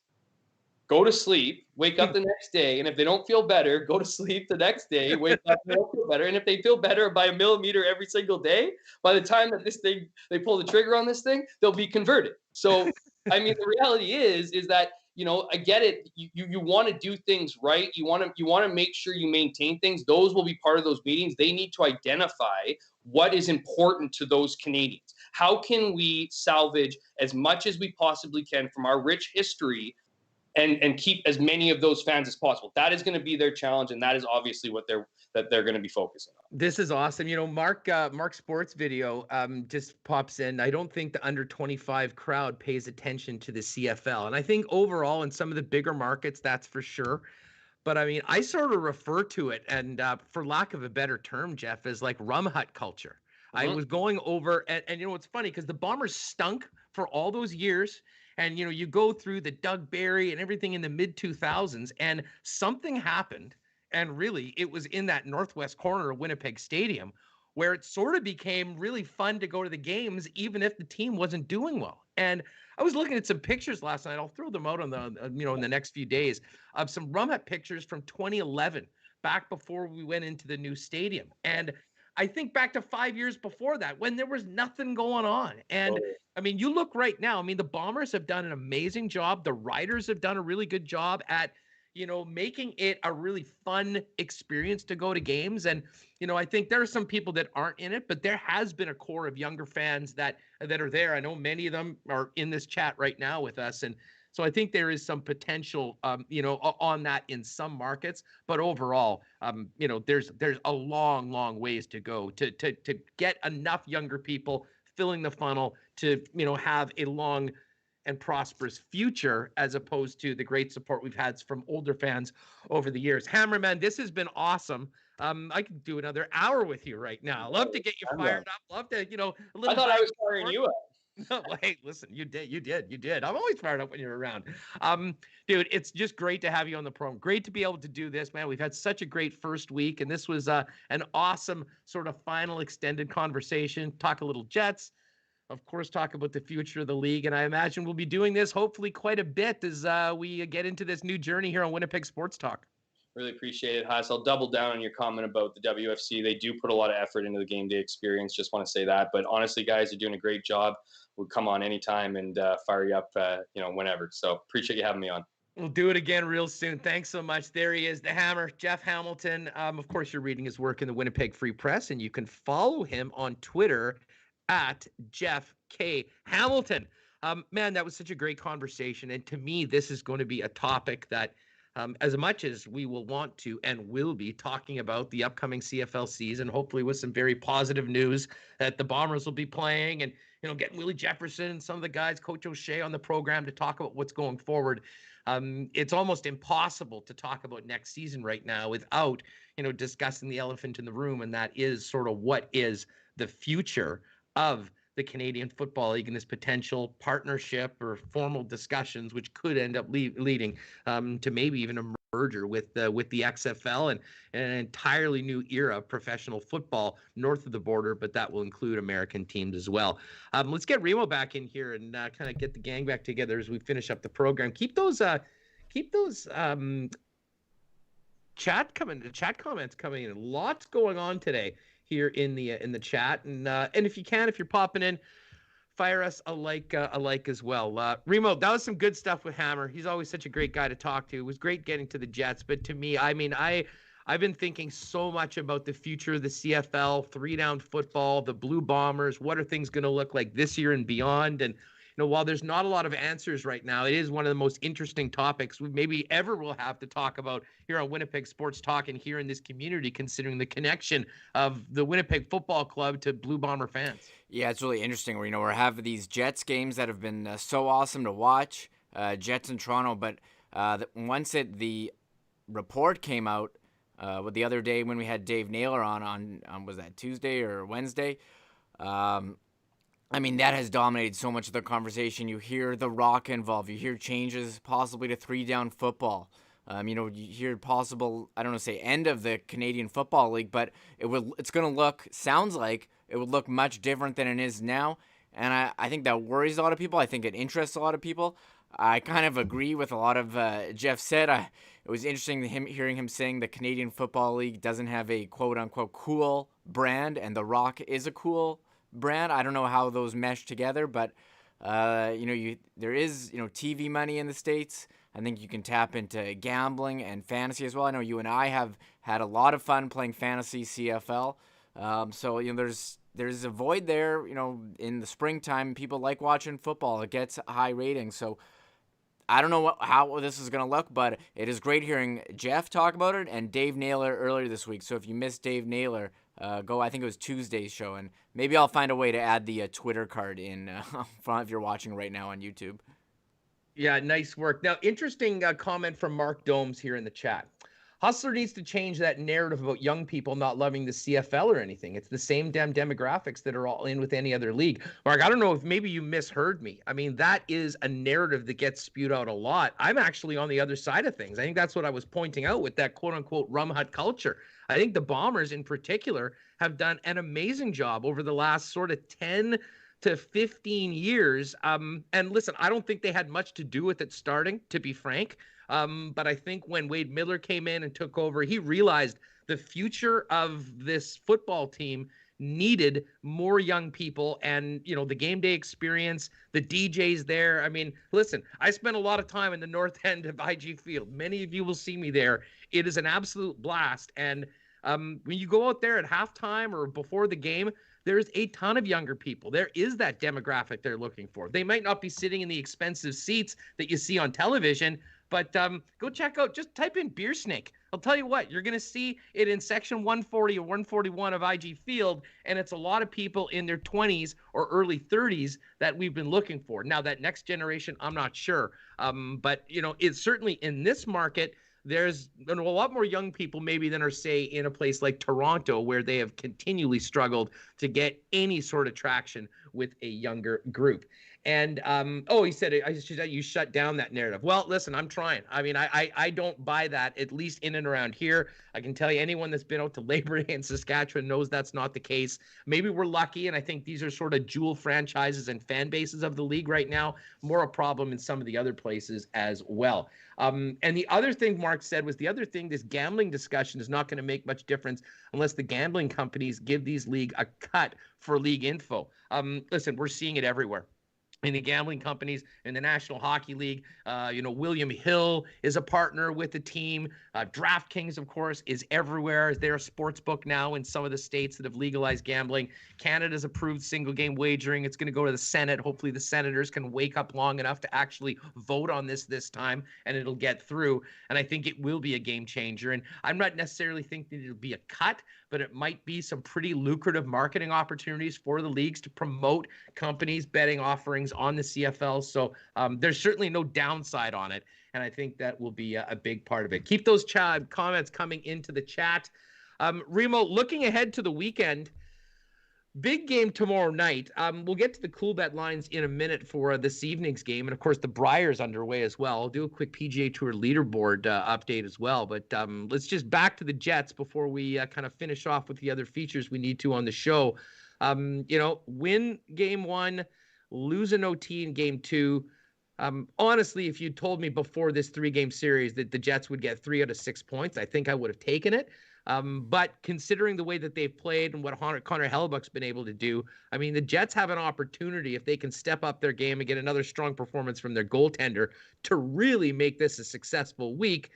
go to sleep, wake up the next day, and if they don't feel better, go to sleep the next day, wake up and they'll feel better. And if they feel better by a millimeter every single day, by the time that they pull the trigger on this thing, they'll be converted. So, I mean, the reality is that, I get it. You want to do things right. You want to make sure you maintain things. Those will be part of those meetings. They need to identify what is important to those Canadians. How can we salvage as much as we possibly can from our rich history and keep as many of those fans as possible? That is going to be their challenge, and that is obviously what they're going to be focusing on. This is awesome. Mark Sports video just pops in. I don't think the under 25 crowd pays attention to the CFL, and I think overall in some of the bigger markets, that's for sure. But I mean, I sort of refer to it, and for lack of a better term, Jeff, as like rum hut culture. I was going over, and it's funny because the Bombers stunk for all those years. And, you go through the Doug Barry and everything in the mid 2000s, and something happened. And really, it was in that northwest corner of Winnipeg Stadium where it sort of became really fun to go to the games, even if the team wasn't doing well. And I was looking at some pictures last night. I'll throw them out on the, in the next few days of some rum hut pictures from 2011, back before we went into the new stadium. And I think back to 5 years before that when there was nothing going on. And I mean, you look right now, I mean, the Bombers have done an amazing job. The Riders have done a really good job at, making it a really fun experience to go to games. And, I think there are some people that aren't in it, but there has been a core of younger fans that are there. I know many of them are in this chat right now with us. And so I think there is some potential, on that in some markets, but overall, there's a long ways to go to get enough younger people filling the funnel to, have a long and prosperous future, as opposed to the great support we've had from older fans over the years. Hammerman, this has been awesome. I could do another hour with you right now. Love to get you fired up. Love to, a little. I thought I was firing you up. No, hey, listen, you did. I'm always fired up when you're around. Dude, it's just great to have you on the program. Great to be able to do this, man. We've had such a great first week, and this was an awesome sort of final extended conversation. Talk a little Jets, of course, talk about the future of the league, and I imagine we'll be doing this hopefully quite a bit as we get into this new journey here on Winnipeg Sports Talk. Really appreciate it, Haas. I'll double down on your comment about the WFC. They do put a lot of effort into the game day experience. Just want to say that. But honestly, guys, you're doing a great job. We'll come on anytime and fire you up, whenever. So appreciate you having me on. We'll do it again real soon. Thanks so much. There he is, the Hammer, Jeff Hamilton. Of course, you're reading his work in the Winnipeg Free Press, and you can follow him on Twitter at Jeff K. Hamilton. Man, that was such a great conversation. And to me, this is going to be a topic that as much as we will want to and will be talking about the upcoming CFL season, hopefully with some very positive news that the Bombers will be playing and, getting Willie Jefferson and some of the guys, Coach O'Shea on the program to talk about what's going forward. It's almost impossible to talk about next season right now without, discussing the elephant in the room. And that is sort of what is the future of the Canadian Football League and this potential partnership or formal discussions, which could end up leading to maybe even a merger with the XFL and an entirely new era of professional football north of the border, but that will include American teams as well. Let's get Remo back in here and kind of get the gang back together as we finish up the program. Keep those chat comments coming in. Lots going on today here in the chat, and if you're popping in, fire us a like as well. Remo, that was some good stuff with Hammer. He's always such a great guy to talk to. It was great getting to the Jets, but to me, I mean, I've been thinking so much about the future of the CFL, 3-down football, the Blue Bombers. What are things going to look like this year and beyond? And while there's not a lot of answers right now, it is one of the most interesting topics we maybe ever will have to talk about here on Winnipeg Sports Talk and here in this community, considering the connection of the Winnipeg Football Club to Blue Bomber fans. Yeah, it's really interesting. We're having these Jets games that have been so awesome to watch, Jets in Toronto. But once the report came out the other day when we had Dave Naylor on was that Tuesday or Wednesday? I mean, that has dominated so much of the conversation. You hear The Rock involved. You hear changes possibly to 3-down football. You hear possible, I don't know, say end of the Canadian Football League, but it's going to sounds like it would look much different than it is now. And I think that worries a lot of people. I think it interests a lot of people. I kind of agree with a lot of Jeff said. It was interesting hearing him saying the Canadian Football League doesn't have a quote-unquote cool brand, and The Rock is a cool brand. I don't know how those mesh together, but there is TV money in the States. I think you can tap into gambling and fantasy as well. I know you and I have had a lot of fun playing fantasy CFL. So there's a void there. In the springtime, people like watching football. It gets high ratings. So I don't know how this is going to look, but it is great hearing Jeff talk about it and Dave Naylor earlier this week. So if you missed Dave Naylor, I think it was Tuesday's show, and maybe I'll find a way to add the Twitter card in if you're watching right now on YouTube. Yeah, nice work. Now, interesting comment from Mark Domes here in the chat. Hustler needs to change that narrative about young people not loving the CFL or anything. It's the same damn demographics that are all in with any other league. Mark, I don't know if maybe you misheard me. I mean, that is a narrative that gets spewed out a lot. I'm actually on the other side of things. I think that's what I was pointing out with that quote-unquote rum hut culture. I think the Bombers in particular have done an amazing job over the last sort of 10 to 15 years. And listen, I don't think they had much to do with it starting, to be frank. But I think when Wade Miller came in and took over, he realized the future of this football team needed more young people and, the game day experience, the DJs there. I mean, listen, I spent a lot of time in the north end of IG Field. Many of you will see me there. It is an absolute blast. And when you go out there at halftime or before the game, there's a ton of younger people. There is that demographic they're looking for. They might not be sitting in the expensive seats that you see on television, but go check out, just type in Beer Snake. I'll tell you what, you're going to see it in section 140 or 141 of IG Field, and it's a lot of people in their 20s or early 30s that we've been looking for. Now, that next generation, I'm not sure. But, it's certainly in this market, there's a lot more young people maybe than are, say, in a place like Toronto, where they have continually struggled to get any sort of traction with a younger group. And, he said, you shut down that narrative. Well, listen, I'm trying. I mean, I don't buy that, at least in and around here. I can tell you anyone that's been out to Labor Day in Saskatchewan knows that's not the case. Maybe we're lucky, and I think these are sort of jewel franchises and fan bases of the league right now, more a problem in some of the other places as well. And the other thing Mark said was this gambling discussion is not going to make much difference unless the gambling companies give these league a cut for league info. Listen, we're seeing it everywhere. in the gambling companies in the National Hockey League. William Hill is a partner with the team. DraftKings, of course, is everywhere. They're a sports book now in some of the states that have legalized gambling. Canada's approved single game wagering. It's going to go to the Senate. Hopefully the senators can wake up long enough to actually vote on this time, and it'll get through. And I think it will be a game changer. And I'm not necessarily thinking it'll be a cut, but it might be some pretty lucrative marketing opportunities for the leagues to promote companies' betting offerings on the CFL. So there's certainly no downside on it. And I think that will be a big part of it. Keep those comments coming into the chat. Remo, looking ahead to the weekend, big game tomorrow night. We'll get to the Coolbet lines in a minute for this evening's game. And, of course, the Briar's underway as well. I'll do a quick PGA Tour leaderboard update as well. But let's just back to the Jets before we kind of finish off with the other features we need to on the show. Win game one, lose an OT in game two. Honestly, if you told me before this 3-game series that the Jets would get 3 out of 6 points, I think I would have taken it. But considering the way that they've played and what Connor Hellebuyck's been able to do, I mean, the Jets have an opportunity, if they can step up their game and get another strong performance from their goaltender, to really make this a successful week.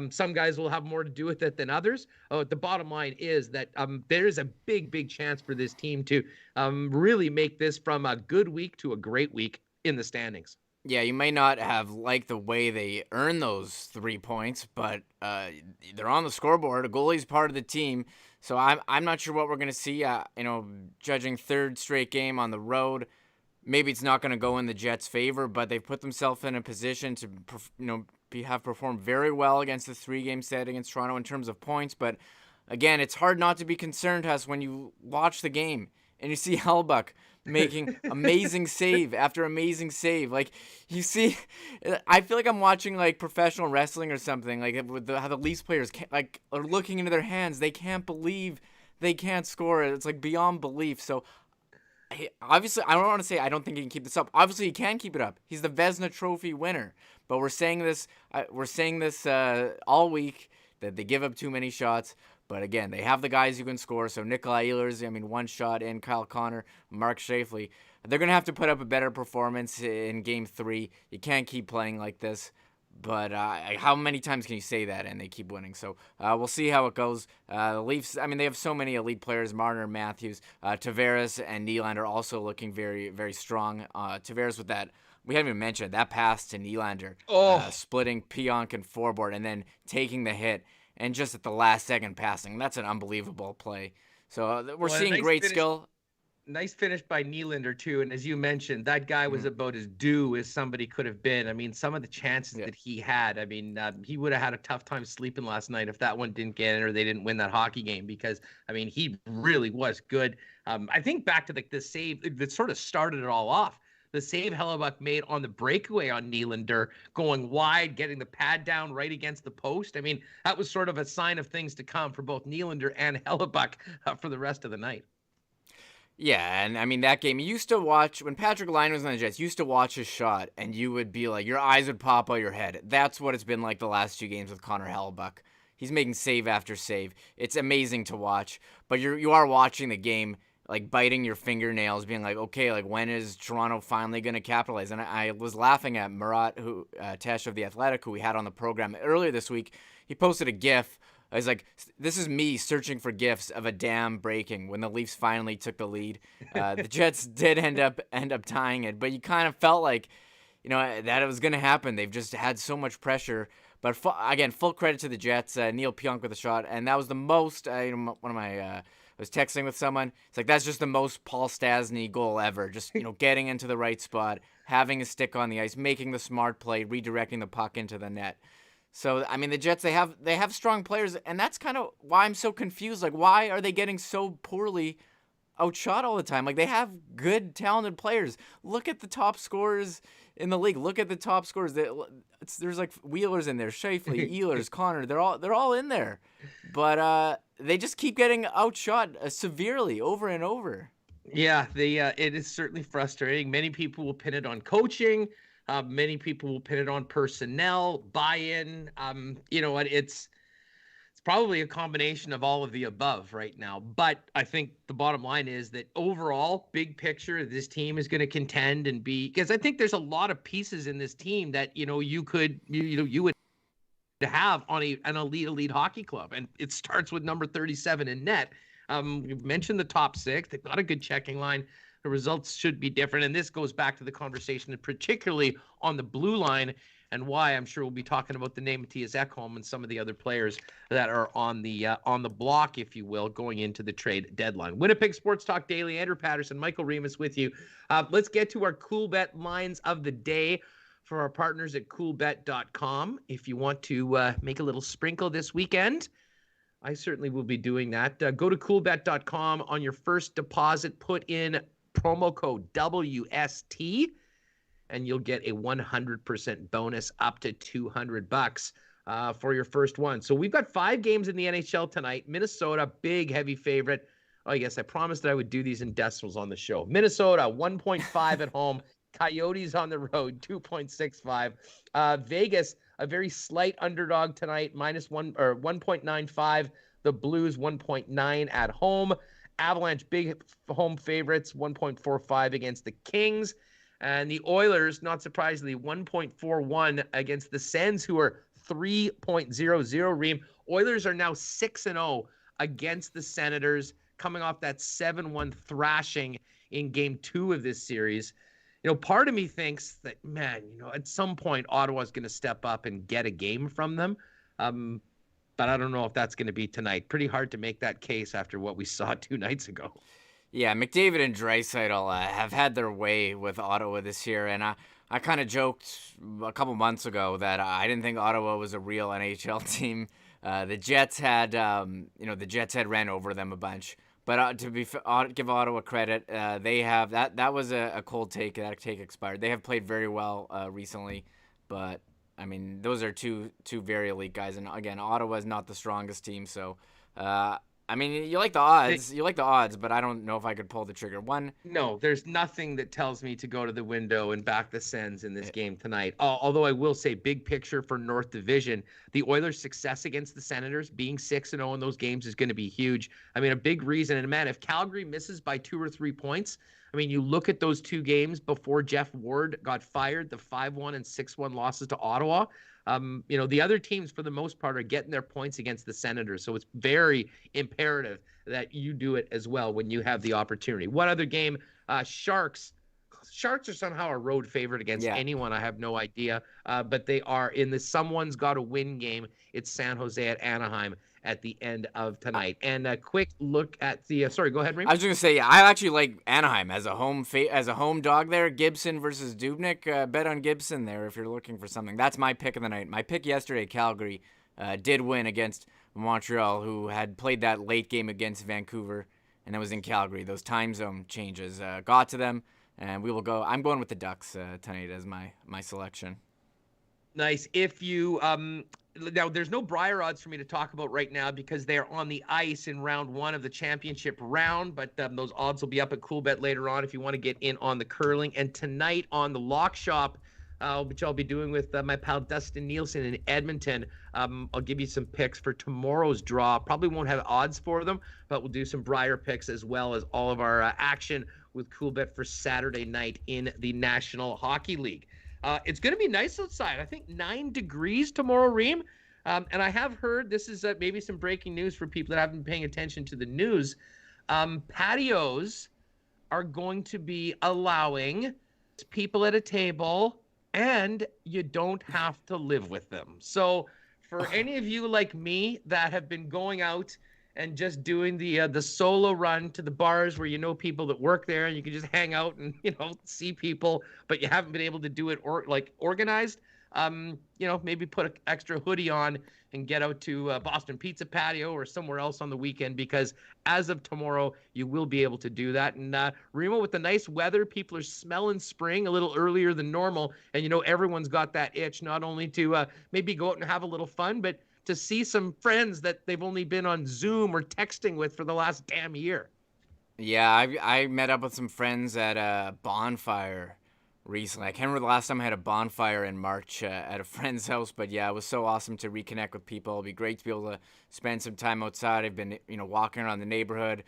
Some guys will have more to do with it than others. The bottom line is that there's a big chance for this team to really make this from a good week to a great week in the standings. Yeah, you may not have liked the way they earned those 3 points, but they're on the scoreboard. A goalie's part of the team, so I'm not sure what we're going to see. Judging third straight game on the road, maybe it's not going to go in the Jets' favor, but they've put themselves in a position to have performed very well against the 3-game set against Toronto in terms of points. But again, it's hard not to be concerned, Huss, when you watch the game and you see Hellebuyck making amazing save after amazing save. Like, you see, I feel like I'm watching like professional wrestling or something, like with how the Leafs players are looking into their hands. They can't believe they can't score. It's like beyond belief. So obviously, I don't want to say I don't think he can keep this up. Obviously, he can keep it up. He's the Vezina Trophy winner. But we're saying this all week, that they give up too many shots. But again, they have the guys who can score. So Nikolai Ehlers, one shot, and Kyle Connor, Mark Scheifele. They're going to have to put up a better performance in Game 3. You can't keep playing like this. But how many times can you say that and they keep winning? So we'll see how it goes. The Leafs, they have so many elite players. Marner, Matthews, Tavares, and Nylander also looking very, very strong. Tavares with that. We haven't even mentioned that pass to Nylander, splitting Pionk and Forward and then taking the hit. And just at the last second passing. That's an unbelievable play. So we're seeing great skill. Nice finish by Nylander, too. And as you mentioned, that guy was about as due as somebody could have been. Some of the chances that he had, he would have had a tough time sleeping last night if that one didn't get in or they didn't win that hockey game because, he really was good. I think back to the save that sort of started it all off. The save Hellebuyck made on the breakaway on Nylander, going wide, getting the pad down right against the post. That was sort of a sign of things to come for both Nylander and Hellebuyck for the rest of the night. Yeah, and that game, you used to watch, when Patrick Laine was on the Jets, you used to watch his shot, and you would be like, your eyes would pop out your head. That's what it's been like the last 2 games with Connor Hellebuyck. He's making save after save. It's amazing to watch, but you are watching the game, like biting your fingernails, being like, okay, like when is Toronto finally going to capitalize? And I was laughing at Murat Tesh of The Athletic, who we had on the program earlier this week. He posted a GIF. I was like, this is me searching for GIFs of a dam breaking when the Leafs finally took the lead. The Jets did end up tying it, but you kind of felt like, that it was going to happen. They've just had so much pressure. But again, full credit to the Jets. Neil Pionk with a shot, and that was the most. I was texting with someone. It's like, that's just the most Paul Stastny goal ever. Just, getting into the right spot, having a stick on the ice, making the smart play, redirecting the puck into the net. So, the Jets, they have strong players, and that's kind of why I'm so confused. Like, why are they getting so poorly outshot all the time? Like, they have good, talented players. Look at the top scorers in the league. Look at the top scorers. There's like Wheelers in there, Scheifele, Ehlers, Connor. They're all in there. But they just keep getting outshot severely over and over. Yeah, it is certainly frustrating. Many people will pin it on coaching. Many people will pin it on personnel, buy-in. You know what? It's It's probably a combination of all of the above right now. But I think the bottom line is that overall, big picture, this team is going to contend and be, because I think there's a lot of pieces in this team that, you would have on an elite hockey club. And it starts with number 37 in net. We've mentioned the top six. They've got a good checking line. The results should be different. And this goes back to the conversation, particularly on the blue line, and why I'm sure we'll be talking about the name of Mattias Ekholm and some of the other players that are on the block, if you will, going into the trade deadline. Winnipeg Sports Talk Daily, Andrew Paterson, Michael Remis with you. Let's get to our Coolbet lines of the day for our partners at Coolbet.com. If you want to make a little sprinkle this weekend, I certainly will be doing that. Go to Coolbet.com. On your first deposit, put in promo code WST, and you'll get a 100% bonus up to $200 for your first one. So we've got 5 games in the NHL tonight. Minnesota, big, heavy favorite. Oh, yes, I promised that I would do these in decimals on the show. Minnesota, 1.5 at home. Coyotes on the road, 2.65. Vegas, a very slight underdog tonight, -1 or 1.95. The Blues, 1.9 at home. Avalanche, big home favorites, 1.45 against the Kings. And the Oilers, not surprisingly, 1.41 against the Sens, who are 3.00. Reem. Oilers are now 6-0 against the Senators, coming off that 7-1 thrashing in Game 2 of this series. Part of me thinks that, man, at some point Ottawa's going to step up and get a game from them. But I don't know if that's going to be tonight. Pretty hard to make that case after what we saw 2 nights ago. Yeah, McDavid and Draisaitl have had their way with Ottawa this year, and I kind of joked a couple months ago that I didn't think Ottawa was a real NHL team. The Jets had ran over them a bunch. But give Ottawa credit, they have that was a cold take. That take expired. They have played very well recently, but I mean those are two very elite guys. And again, Ottawa is not the strongest team, so. I mean, you like the odds, but I don't know if I could pull the trigger. No, there's nothing that tells me to go to the window and back the Sens in this game tonight. Although I will say, big picture for North Division, the Oilers' success against the Senators, being 6-0 in those games, is going to be huge. I mean, a big reason. And man, if Calgary misses by 2 or 3 points, I mean, you look at those 2 games before Jeff Ward got fired, the 5-1 and 6-1 losses to Ottawa. The other teams, for the most part, are getting their points against the Senators. So it's very imperative that you do it as well when you have the opportunity. One other game, Sharks. Sharks are somehow a road favorite against anyone. I have no idea. But they are in the someone's got to win game. It's San Jose at Anaheim at the end of tonight. And a quick look at the sorry, go ahead, Reem. I was just gonna say, I actually like Anaheim as a home dog there. Gibson versus Dubnyk. Bet on Gibson there if you're looking for something. That's my pick of the night. My pick yesterday, Calgary, did win against Montreal, who had played that late game against Vancouver, and it was in Calgary. Those time zone changes got to them, and we will go. I'm going with the Ducks tonight as my selection. Nice. If you now, there's no Briar odds for me to talk about right now because they're on the ice in round 1 of the championship round, but those odds will be up at Coolbet later on if you want to get in on the curling. And tonight on the Lock Shop, which I'll be doing with my pal Dustin Nielsen in Edmonton, I'll give you some picks for tomorrow's draw. Probably won't have odds for them, but we'll do some Briar picks as well as all of our action with Coolbet for Saturday night in the National Hockey League. It's going to be nice outside. I think 9 degrees tomorrow, Reem. And I have heard, this is maybe some breaking news for people that haven't been paying attention to the news. Patios are going to be allowing people at a table, and you don't have to live with them. So for any of you like me that have been going out and just doing the solo run to the bars where you know people that work there and you can just hang out and see people, but you haven't been able to do it organized, maybe put an extra hoodie on and get out to Boston Pizza Patio or somewhere else on the weekend, because as of tomorrow you will be able to do that. And Remo, with the nice weather, people are smelling spring a little earlier than normal, and everyone's got that itch not only to maybe go out and have a little fun, but to see some friends that they've only been on Zoom or texting with for the last damn year. Yeah, I met up with some friends at a bonfire recently. I can't remember the last time I had a bonfire in March at a friend's house, but yeah, it was so awesome to reconnect with people. It'll be great to be able to spend some time outside. I've been, walking around the neighborhood,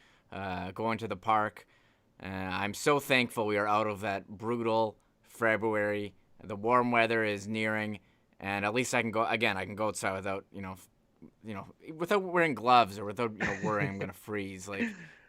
going to the park. I'm so thankful we are out of that brutal February. The warm weather is nearing, and at least I can go outside without, without wearing gloves or without, worrying I'm going to freeze.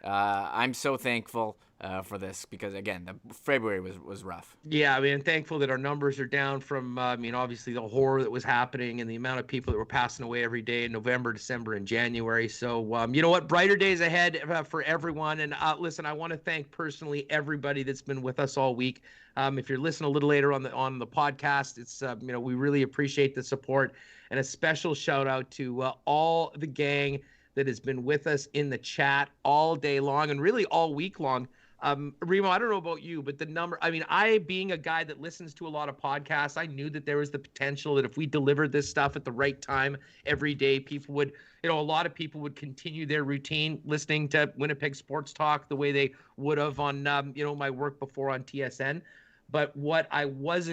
I'm so thankful for this because, again, the February was rough. Yeah, I mean, thankful that our numbers are down from, obviously the horror that was happening and the amount of people that were passing away every day in November, December, and January. So, you know what? Brighter days ahead for everyone. And listen, I want to thank personally everybody that's been with us all week. If you're listening a little later on the podcast, it's we really appreciate the support, and a special shout out to all the gang that has been with us in the chat all day long and really all week long. Remo, I don't know about you, but the number, I being a guy that listens to a lot of podcasts, I knew that there was the potential that if we delivered this stuff at the right time every day, people would, a lot of people would continue their routine listening to Winnipeg Sports Talk the way they would have on, my work before on TSN. But what I was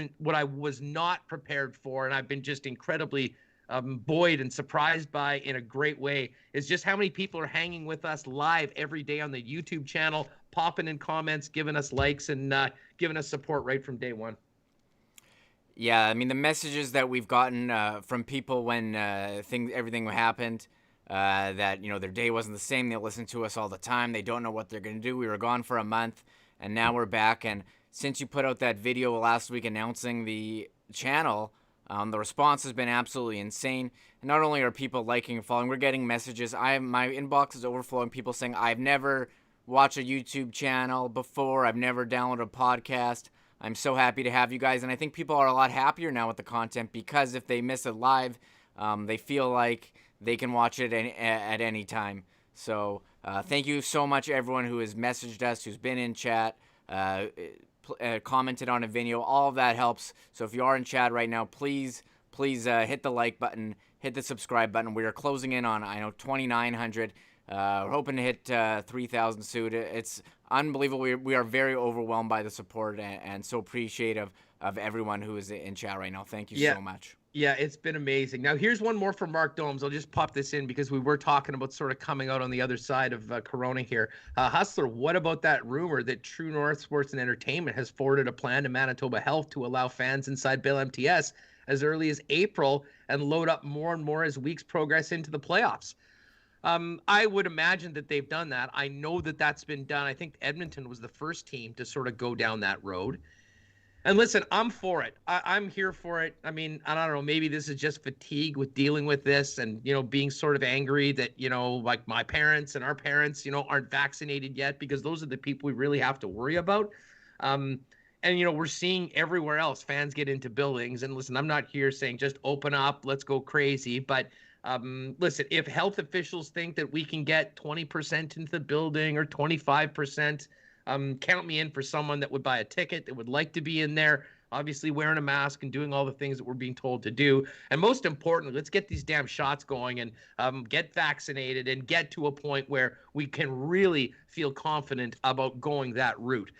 not prepared for, and I've been just incredibly buoyed and surprised by in a great way, is just how many people are hanging with us live every day on the YouTube channel, popping in comments, giving us likes, and giving us support right from day one. Yeah, I mean, the messages that we've gotten from people when everything happened, that, their day wasn't the same. They listen to us all the time. They don't know what they're going to do. We were gone for a month, and now we're back. And since you put out that video last week announcing the channel, the response has been absolutely insane. And not only are people liking and following, we're getting messages. My inbox is overflowing. People saying, I've never watched a YouTube channel before. I've never downloaded a podcast. I'm so happy to have you guys. And I think people are a lot happier now with the content because if they miss it live, they feel like they can watch it at any time. So thank you so much, everyone who has messaged us, who's been in chat, commented on a video. All of that helps. So if you are in chat right now, please hit the like button, hit the subscribe button. We are closing in on 2,900. We're hoping to hit 3,000 soon. It's unbelievable. We are very overwhelmed by the support and so appreciative of everyone who is in chat right now. Thank you so much. Yeah, it's been amazing. Now, here's one more from Mark Domes. I'll just pop this in because we were talking about sort of coming out on the other side of Corona here. Hustler, what about that rumor that True North Sports and Entertainment has forwarded a plan to Manitoba Health to allow fans inside Bill MTS as early as April and load up more and more as weeks progress into the playoffs? I would imagine that they've done that. I know that that's been done. I think Edmonton was the first team to sort of go down that road. And listen, I'm for it. I'm here for it. I mean, I don't know, maybe this is just fatigue with dealing with this and, being sort of angry that, like my parents and our parents, aren't vaccinated yet because those are the people we really have to worry about. And, we're seeing everywhere else fans get into buildings. And listen, I'm not here saying just open up, let's go crazy. But listen, if health officials think that we can get 20% into the building or 25%, count me in for someone that would buy a ticket, that would like to be in there, obviously wearing a mask and doing all the things that we're being told to do. And most importantly, let's get these damn shots going and get vaccinated and get to a point where we can really feel confident about going that route.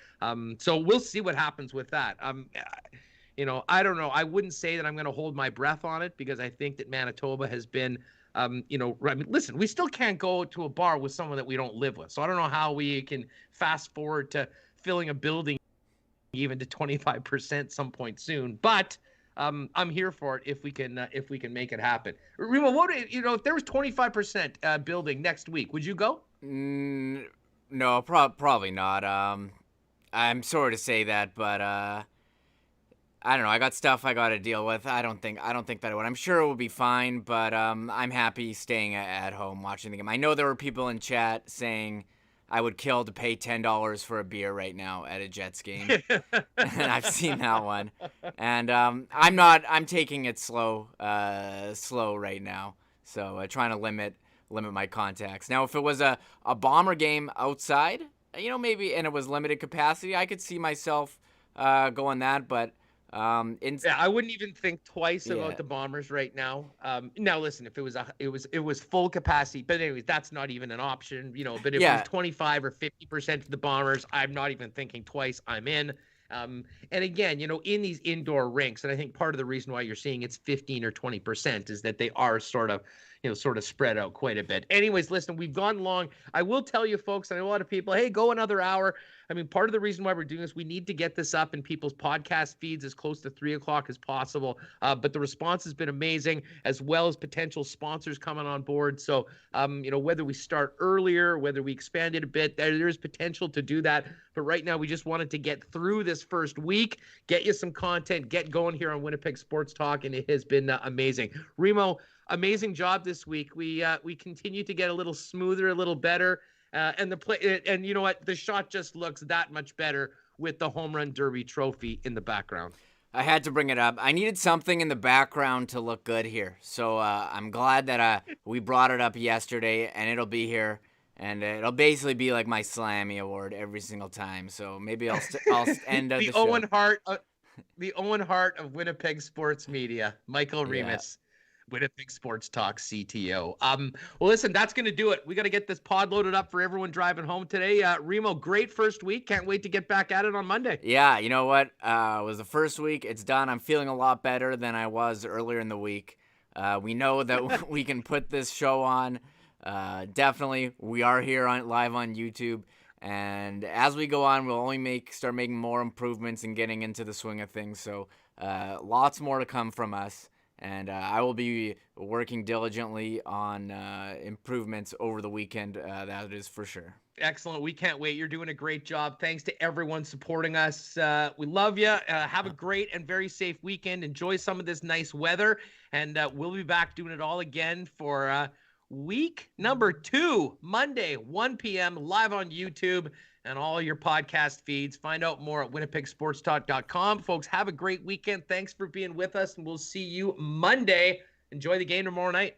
So we'll see what happens with that. I don't know. I wouldn't say that I'm going to hold my breath on it because I think that Manitoba has been listen, we still can't go to a bar with someone that we don't live with. So I don't know how we can fast forward to filling a building even to 25% some point soon. But I'm here for it if we can make it happen. Remo, if there was 25% building next week, would you go? No, probably not. I'm sorry to say that, but I don't know. I got stuff I got to deal with. I don't think that I would. I'm sure it will be fine, but I'm happy staying at home watching the game. I know there were people in chat saying I would kill to pay $10 for a beer right now at a Jets game. And I've seen that one. And I'm taking it slow right now. So trying to limit my contacts. Now, if it was a Bomber game outside, maybe, and it was limited capacity, I could see myself going that, but I wouldn't even think twice about the Bombers right now. Now listen, if it was full capacity, but anyways, that's not even an option, but if it was 25 or 50% of the Bombers, I'm not even thinking twice. I'm in. And again, in these indoor rinks, and I think part of the reason why you're seeing it's 15 or 20% is that they are sort of spread out quite a bit. Anyways, listen, we've gone long. I will tell you, folks, I know a lot of people, hey, go another hour. I mean, part of the reason why we're doing this, we need to get this up in people's podcast feeds as close to 3 o'clock as possible. But the response has been amazing, as well as potential sponsors coming on board. So, whether we start earlier, whether we expand it a bit, there is potential to do that. But right now, we just wanted to get through this first week, get you some content, get going here on Winnipeg Sports Talk, and it has been amazing. Remo, amazing job this week. We continue to get a little smoother, a little better. And the play, and you know what? The shot just looks that much better with the home run derby trophy in the background. I had to bring it up. I needed something in the background to look good here. So I'm glad that we brought it up yesterday, and it'll be here. And it'll basically be like my Slammy Award every single time. So maybe I'll end up the show. The Owen Hart of Winnipeg sports media, Michael Remis. Winnipeg Sports Talk CTO. Well, listen, that's going to do it. We got to get this pod loaded up for everyone driving home today. Remo, great first week. Can't wait to get back at it on Monday. Yeah, you know what? It was the first week. It's done. I'm feeling a lot better than I was earlier in the week. We know that we can put this show on. Definitely, we are here live on YouTube. And as we go on, we'll only start making more improvements and getting into the swing of things. So lots more to come from us. And I will be working diligently on improvements over the weekend. That is for sure. Excellent. We can't wait. You're doing a great job. Thanks to everyone supporting us. We love you. Have a great and very safe weekend. Enjoy some of this nice weather. And we'll be back doing it all again for week number 2, Monday, 1 p.m. live on YouTube and all your podcast feeds. Find out more at winnipegsportstalk.com. Folks, have a great weekend. Thanks for being with us, and we'll see you Monday. Enjoy the game tomorrow night.